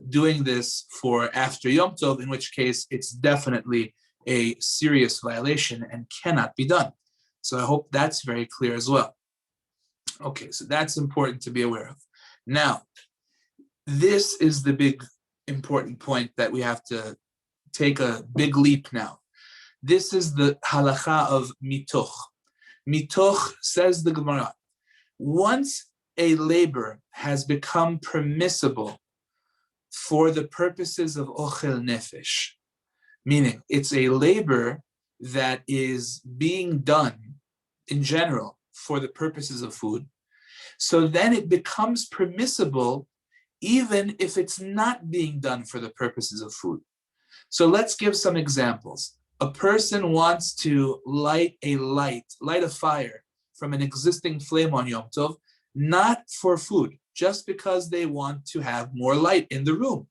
S1: doing this for after Yom Tov, in which case it's definitely a serious violation and cannot be done. So I hope that's very clear as well. Okay, so that's important to be aware of. Now, this is the big important point that we have to take a big leap now. This is the halacha of mitoch. Mitoch, says the Gemara, once a labor has become permissible for the purposes of ochel nefesh, meaning it's a labor that is being done in general for the purposes of food, so then it becomes permissible even if it's not being done for the purposes of food. So let's give some examples. A person wants to light a fire from an existing flame on Yom Tov, not for food, just because they want to have more light in the room.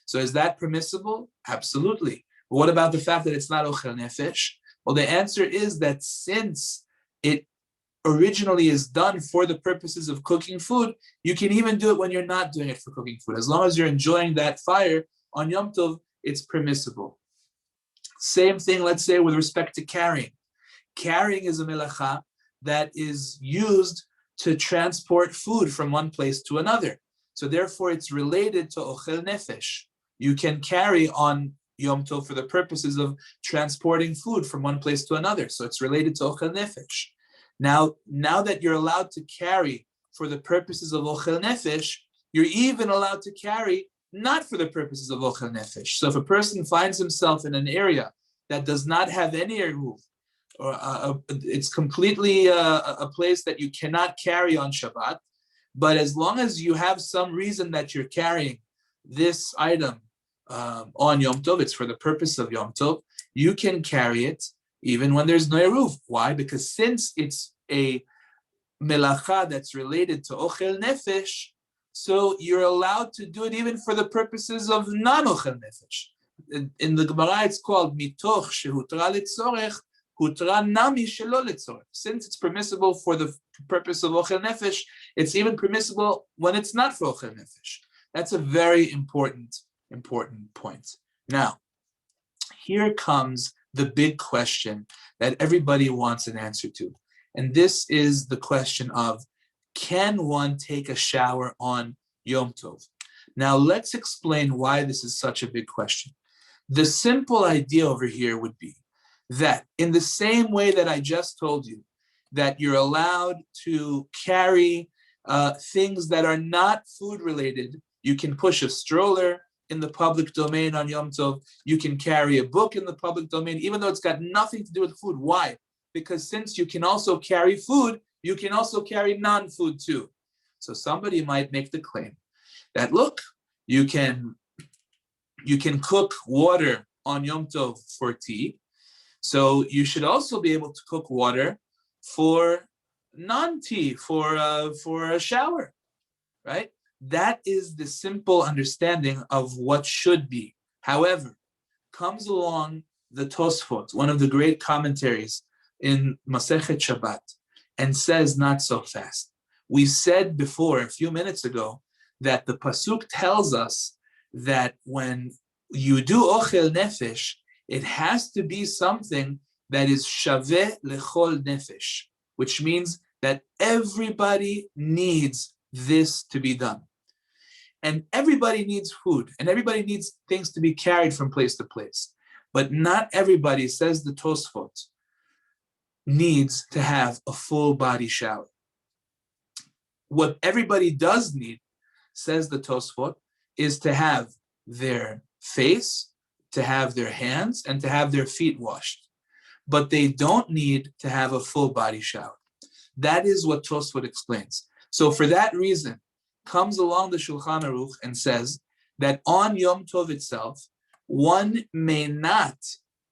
S1: So is that permissible? Absolutely. But what about the fact that it's not ochel nefesh? Well, the answer is that since it originally is done for the purposes of cooking food, you can even do it when you're not doing it for cooking food. As long as you're enjoying that fire on Yom Tov, it's permissible. Same thing, let's say, with respect to carrying. Carrying is a melacha that is used to transport food from one place to another. So therefore, it's related to ochel nefesh. You can carry on Yom Tov for the purposes of transporting food from one place to another. So it's related to ochel nefesh. Now that you're allowed to carry for the purposes of ochel nefesh, you're even allowed to carry not for the purposes of ochel nefesh. So if a person finds himself in an area that does not have any eruv, or it's completely a place that you cannot carry on Shabbat, but as long as you have some reason that you're carrying this item on Yom Tov, it's for the purpose of Yom Tov, you can carry it even when there's no eruv. Why? Because since it's a melacha that's related to ochel nefesh, so you're allowed to do it even for the purposes of non-ochel nefesh. In the Gemara, it's called mitoch shehutra letzorech, hutra nami shelo letzorech. Since it's permissible for the purpose of ochel nefesh, it's even permissible when it's not for ochel nefesh. That's a very important point. Now, here comes the big question that everybody wants an answer to. And this is the question of, can one take a shower on Yom Tov? Now, let's explain why this is such a big question. The simple idea over here would be that in the same way that I just told you, that you're allowed to carry things that are not food related. You can push a stroller in the public domain on Yom Tov. You can carry a book in the public domain, even though it's got nothing to do with food. Why? Because since you can also carry food, you can also carry non-food too. So somebody might make the claim that, look, you can cook water on Yom Tov for tea, so you should also be able to cook water for non-tea, for a shower, right? That is the simple understanding of what should be. However, comes along the Tosfot, one of the great commentaries in Masechet Shabbat, and says not so fast. We said before, a few minutes ago, that the pasuk tells us that when you do ochel nefesh, it has to be something that is shaveh lechol nefesh, which means that everybody needs this to be done. And everybody needs food, and everybody needs things to be carried from place to place. But not everybody, says the Tosfot, needs to have a full body shower. What everybody does need, says the Tosfot, is to have their face, to have their hands, and to have their feet washed. But they don't need to have a full body shower. That is what Tosfot explains. So for that reason, comes along the Shulchan Aruch and says that on Yom Tov itself, one may not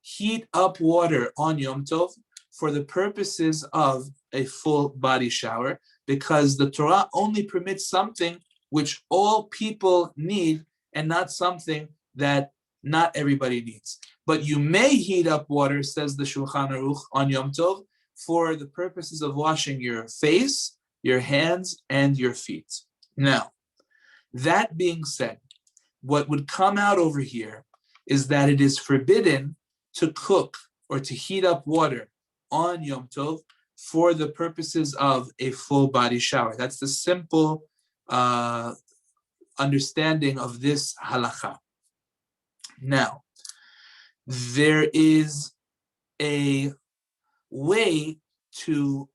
S1: heat up water on Yom Tov for the purposes of a full body shower, because the Torah only permits something which all people need and not something that not everybody needs. But you may heat up water, says the Shulchan Aruch, on Yom Tov for the purposes of washing your face, your hands, and your feet. Now, that being said, what would come out over here is that it is forbidden to cook or to heat up water on Yom Tov for the purposes of a full body shower. That's the simple understanding of this halakha. Now, there is a way to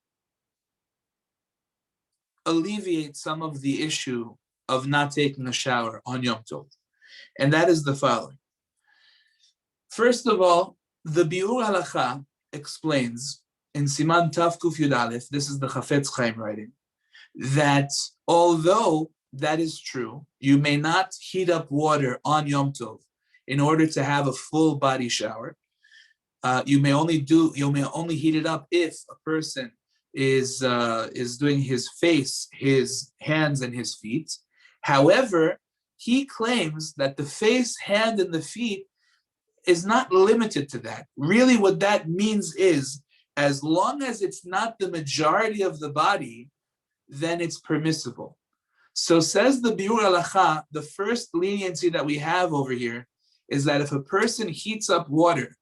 S1: alleviate some of the issue of not taking a shower on Yom Tov, and that is the following. First of all, the Biur Halacha explains in Siman Tav Kuf Yud Aleph, this is the Chafetz Chaim writing, that although that is true, you may not heat up water on Yom Tov in order to have a full body shower. You may only heat it up if a person is doing his face, his hands, and his feet. However, he claims that the face, hand, and the feet is not limited to that. Really, what that means is, as long as it's not the majority of the body, then it's permissible. So says the Biur Halacha, the first leniency that we have over here is that if a person heats up water,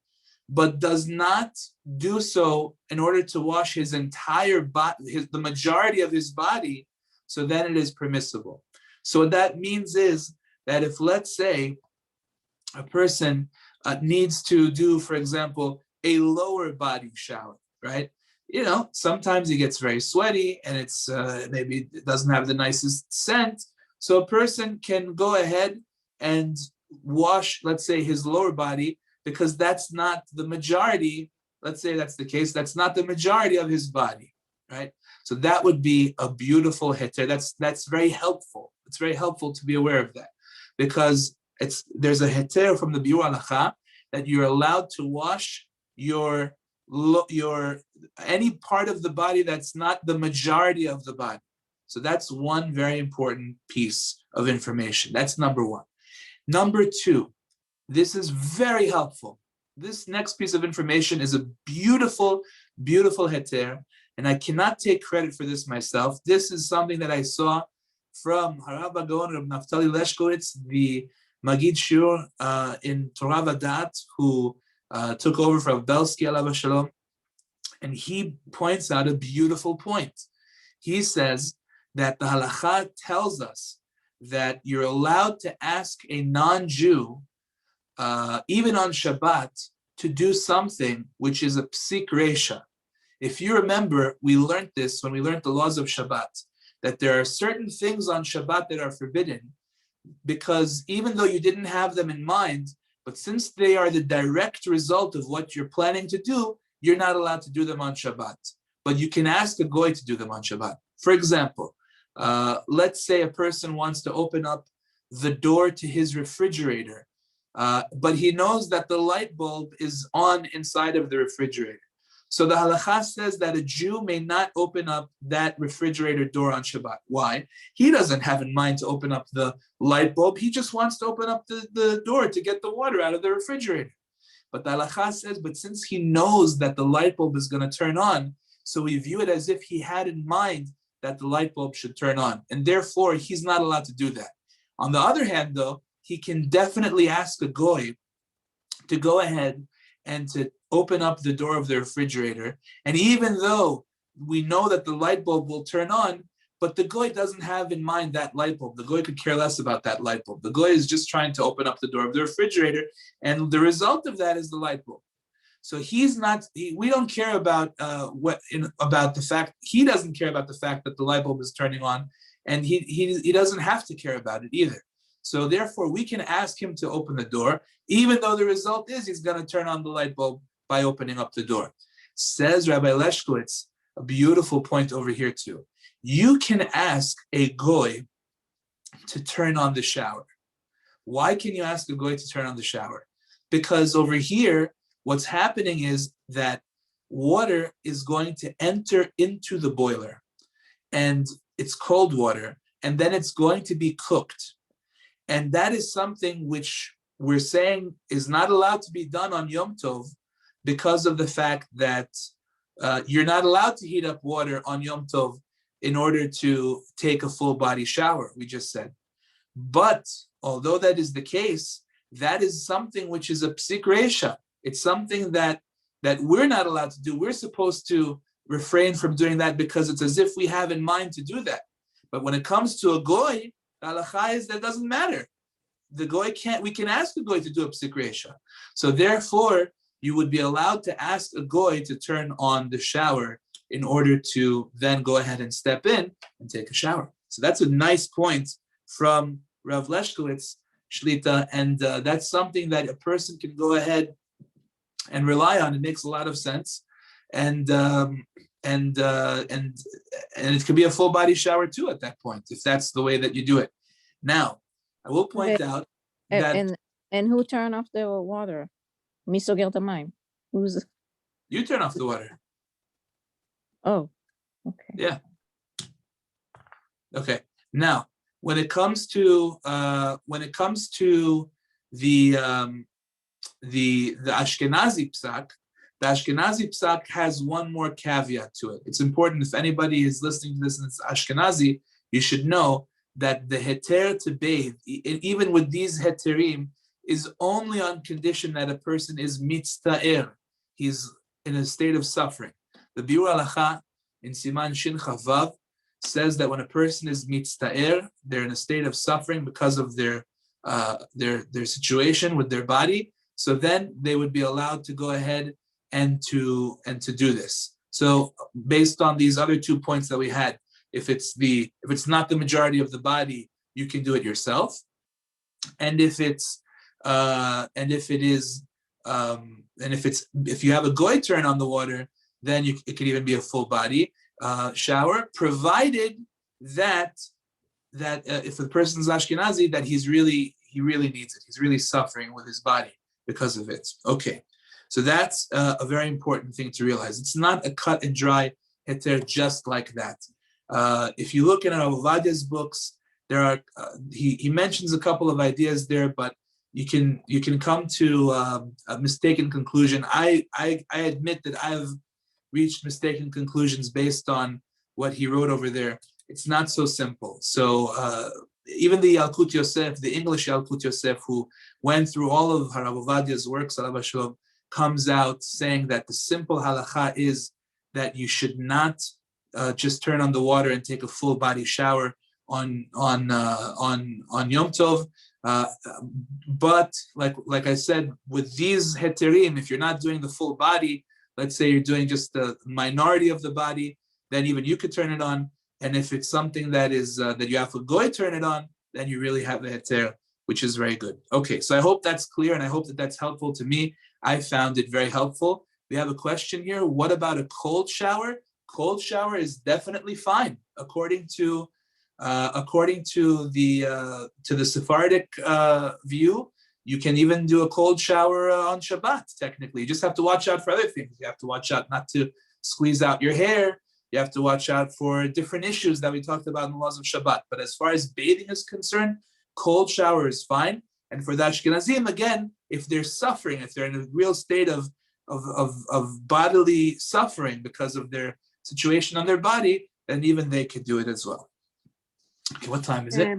S1: but does not do so in order to wash his entire body, the majority of his body, so then it is permissible. So what that means is that if, let's say, a person needs to do, for example, a lower body shower, right? You know, sometimes he gets very sweaty and it's maybe it doesn't have the nicest scent. So a person can go ahead and wash, let's say, his lower body, because that's not the majority. Let's say that's the case. That's not the majority of his body, right? So that would be a beautiful heter. That's very helpful. It's very helpful to be aware of that, because there's a heter from the Biur Halacha that you're allowed to wash your any part of the body that's not the majority of the body. So that's one very important piece of information. That's number one. Number two, this is very helpful. This next piece of information is a beautiful, beautiful heter, and I cannot take credit for this myself. This is something that I saw from Harav Gaon of Naftali Leshkovitz, the Magid Shur in Torah Vadat, who took over from Belsky Alav Shalom, and he points out a beautiful point. He says that the halacha tells us that you're allowed to ask a non-Jew, even on Shabbat, to do something which is a psik resha. If you remember, we learned this when we learned the laws of Shabbat, that there are certain things on Shabbat that are forbidden, because even though you didn't have them in mind, but since they are the direct result of what you're planning to do, you're not allowed to do them on Shabbat. But you can ask a goy to do them on Shabbat. For example, let's say a person wants to open up the door to his refrigerator, but he knows that the light bulb is on inside of the refrigerator. So the halacha says that a Jew may not open up that refrigerator door on Shabbat. Why? He doesn't have in mind to open up the light bulb. He just wants to open up the door to get the water out of the refrigerator. But the halacha says, but since he knows that the light bulb is going to turn on, so we view it as if he had in mind that the light bulb should turn on. And therefore, he's not allowed to do that. On the other hand, though, he can definitely ask a goy to go ahead and to open up the door of the refrigerator. And even though we know that the light bulb will turn on, but the goy doesn't have in mind that light bulb. The goy could care less about that light bulb. The goy is just trying to open up the door of the refrigerator, and the result of that is the light bulb. So he's not. We don't care about about the fact. He doesn't care about the fact that the light bulb is turning on, and he doesn't have to care about it either. So therefore, we can ask him to open the door, even though the result is he's going to turn on the light bulb by opening up the door. Says Rabbi Leshkowitz, a beautiful point over here too. You can ask a goy to turn on the shower. Why can you ask a goy to turn on the shower? Because over here, what's happening is that water is going to enter into the boiler, and it's cold water, and then it's going to be cooked. And that is something which we're saying is not allowed to be done on Yom Tov because of the fact that you're not allowed to heat up water on Yom Tov in order to take a full body shower, we just said. But although that is the case, that is something which is a psik reisha. It's something that we're not allowed to do. We're supposed to refrain from doing that because it's as if we have in mind to do that. But when it comes to a goy, the halacha is that doesn't matter. The goy can't, we can ask the goy to do a psik reisha. So therefore, you would be allowed to ask a goy to turn on the shower in order to then go ahead and step in and take a shower. So that's a nice point from Rav Leshkowitz, Shlita, and that's something that a person can go ahead and rely on. It makes a lot of sense, and it can be a full body shower too at that point if that's the way that you do it. Now, I will point out that
S6: and who turned off the water? Misoger tamayim. Who's?
S1: You turn off the water.
S6: Oh, okay.
S1: Yeah. Okay. Now, when it comes to the Ashkenazi psak, the Ashkenazi psak has one more caveat to it. It's important, if anybody is listening to this and it's Ashkenazi, you should know that the heter to bathe, even with these heterim, is only on condition that a person is mitzta'er. He's in a state of suffering. The Biur Halacha in Siman Shin Chavav says that when a person is mitzta'er, they're in a state of suffering because of their situation with their body. So then they would be allowed to go ahead and to do this. So based on these other 2 points that we had, if it's not the majority of the body, you can do it yourself, and if you have a goy turn on the water, then it could even be a full body shower, provided that if the person's Ashkenazi, that he really needs it. He's really suffering with his body because of it. Okay, so that's a very important thing to realize. It's not a cut and dry heter just like that. If you look at Rav Ovadia's books, there are he mentions a couple of ideas there, but you can come to a mistaken conclusion. I admit that I've reached mistaken conclusions based on what he wrote over there. It's not so simple. So even the Yalkut Yosef, the English Yalkut Yosef, who went through all of Rav Ovadia's works, comes out saying that the simple halacha is that you should not just turn on the water and take a full body shower on Yom Tov. But like I said, with these heterim, if you're not doing the full body, let's say you're doing just the minority of the body, then even you could turn it on. And if it's something that is that you have to go turn it on, then you really have the heter, which is very good. Okay, so I hope that's clear, and I hope that that's helpful to me. I found it very helpful. We have a question here. What about a cold shower? Cold shower is definitely fine according to the Sephardic view. You can even do a cold shower on Shabbat. Technically, you just have to watch out for other things. You have to watch out not to squeeze out your hair. You have to watch out for different issues that we talked about in the laws of Shabbat. But as far as bathing is concerned, cold shower is fine. And for the Ashkenazim, again, if they're suffering, if they're in a real state of bodily suffering because of their situation on their body, then even they could do it as well. Okay, what time is it?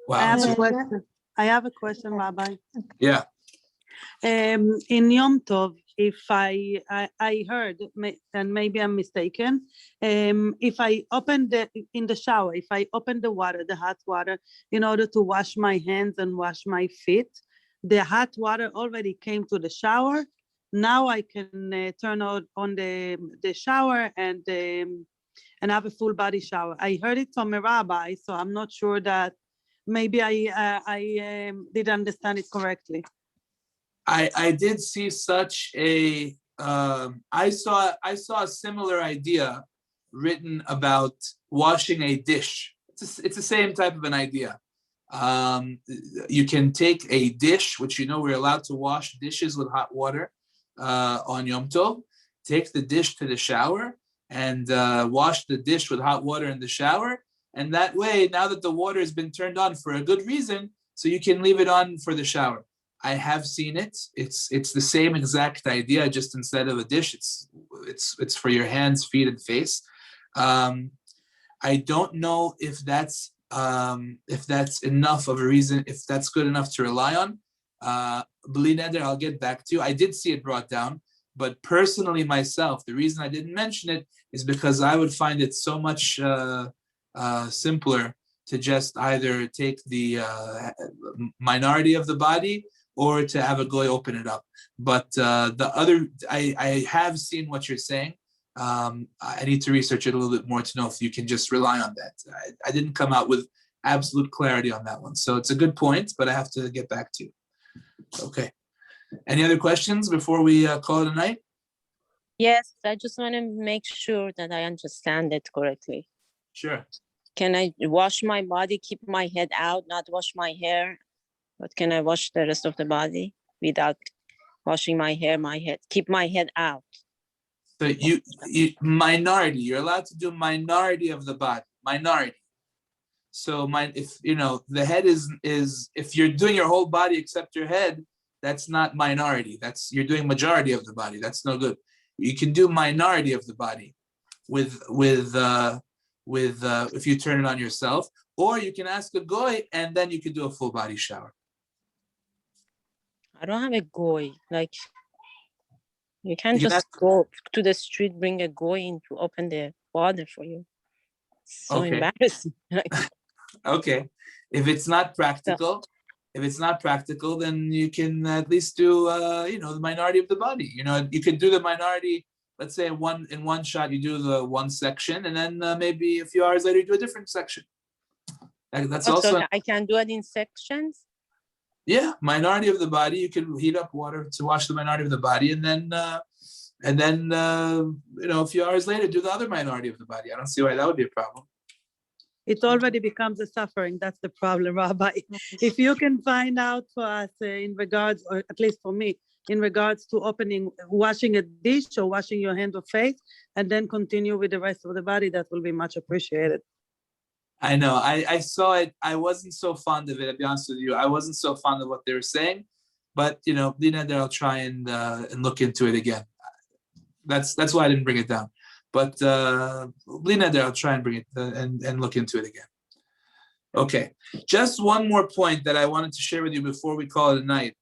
S1: Wow.
S2: I have a question. I have a question, Rabbi.
S1: Yeah.
S2: In Yom Tov, if I heard, and maybe I'm mistaken, if I open in the shower, if I open the water, the hot water, in order to wash my hands and wash my feet, the hot water already came to the shower. Now I can turn on the shower and have a full body shower. I heard it from a rabbi, so I'm not sure that maybe I did understand it correctly.
S1: I did see such a I saw a similar idea written about washing a dish. It's the same type of an idea. You can take a dish, which we're allowed to wash dishes with hot water on Yom Tov. Take the dish to the shower and wash the dish with hot water in the shower. And that way, now that the water has been turned on for a good reason, so you can leave it on for the shower. I have seen it. It's the same exact idea, just instead of a dish, it's for your hands, feet, and face. I don't know if that's enough of a reason, if that's good enough to rely on. B'li neder, I'll get back to you. I did see it brought down, but personally myself, the reason I didn't mention it is because I would find it so much simpler to just either take the minority of the body or to have a goy open it up. But I have seen what you're saying. I need to research it a little bit more to know if you can just rely on that. I didn't come out with absolute clarity on that one. So it's a good point, but I have to get back to you. Okay. Any other questions before we call it a night?
S7: Yes, I just want to make sure that I understand it correctly.
S1: Sure.
S7: Can I wash my body, keep my head out, not wash my hair? But can I wash the rest of the body without washing my hair, my head, keep my head out?
S1: So you minority, you're allowed to do minority of the body, minority. So if the head is if you're doing your whole body except your head, that's not minority. You're doing majority of the body. That's no good. You can do minority of the body with if you turn it on yourself, or you can ask a goy and then you can do a full body shower.
S7: I don't have a goy. Like, you can't just go to the street, bring a goy in to open the water for you. It's so embarrassing.
S1: Okay. If it's not practical, then you can at least do the minority of the body. You can do the minority. Let's say in one shot you do the one section, and then maybe a few hours later you do a different section. That's also.
S7: I can do it in sections.
S1: Yeah, minority of the body. You can heat up water to wash the minority of the body, and then a few hours later do the other minority of the body. I don't see why that would be a problem.
S2: It already becomes a suffering. That's the problem, Rabbi. If you can find out for us in regards, or at least for me, in regards to washing a dish or washing your hand or face, and then continue with the rest of the body, that will be much appreciated.
S1: I know. I saw it. I wasn't so fond of it, to be honest with you. I wasn't so fond of what they were saying, but I'll try and look into it again. That's why I didn't bring it down. But I'll try and bring it and look into it again. Okay. Just one more point that I wanted to share with you before we call it a night.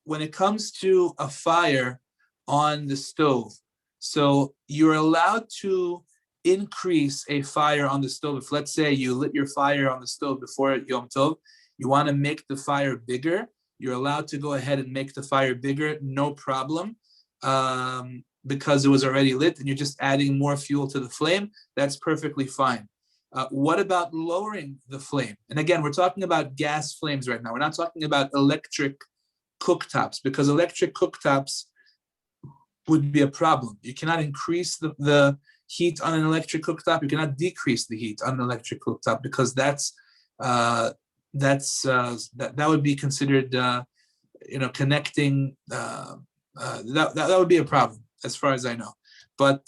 S1: When it comes to a fire on the stove, so you're allowed to increase a fire on the stove. If, let's say, you lit your fire on the stove before Yom Tov, you want to make the fire bigger, you're allowed to go ahead and make the fire bigger, no problem, because it was already lit and you're just adding more fuel to the flame. That's perfectly fine. What about lowering the flame? And again, we're talking about gas flames right now. We're not talking about electric cooktops, because electric cooktops would be a problem. You cannot increase the heat on an electric cooktop. You cannot decrease the heat on an electric cooktop, because that would be considered connecting. That would be a problem, as far as I know. But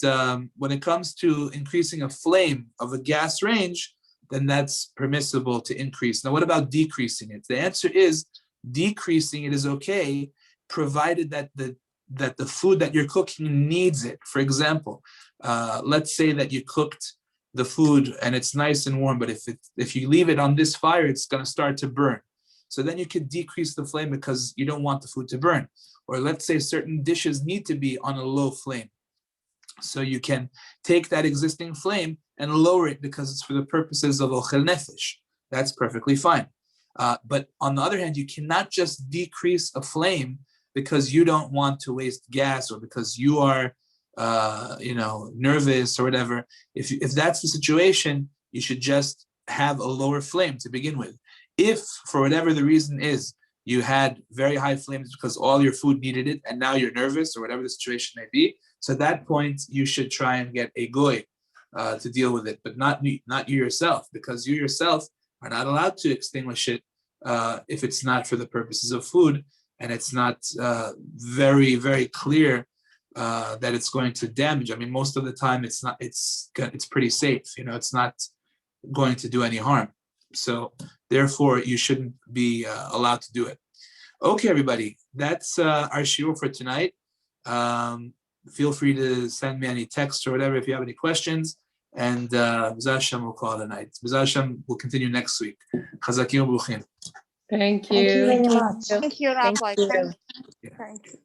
S1: when it comes to increasing a flame of a gas range, then that's permissible to increase. Now, what about decreasing it? The answer is decreasing it is okay, provided that the food that you're cooking needs it. For example, let's say that you cooked the food and it's nice and warm, but if you leave it on this fire, it's going to start to burn. So then you could decrease the flame because you don't want the food to burn. Or let's say certain dishes need to be on a low flame. So you can take that existing flame and lower it because it's for the purposes of ochel nefesh. That's perfectly fine. But on the other hand, you cannot just decrease a flame because you don't want to waste gas or because you are, nervous or whatever. If that's the situation, you should just have a lower flame to begin with. If for whatever the reason is, you had very high flames because all your food needed it, and now you're nervous or whatever the situation may be, so at that point you should try and get a goy to deal with it, but not you yourself, because you yourself are not allowed to extinguish it if it's not for the purposes of food, and it's not very, very clear that it's going to damage. I mean, most of the time it's not. It's pretty safe. It's not going to do any harm. So therefore, you shouldn't be allowed to do it. Okay, everybody, that's our shiur for tonight. Feel free to send me any text or whatever if you have any questions. And B'ezras Hashem will call it a night. B'ezras Hashem will continue next week. Chazakim u'bruchim.
S5: Thank
S3: Thank you
S5: you.
S3: very much.
S8: Thank you, Rabbi.
S6: Thank you.
S8: Thank you.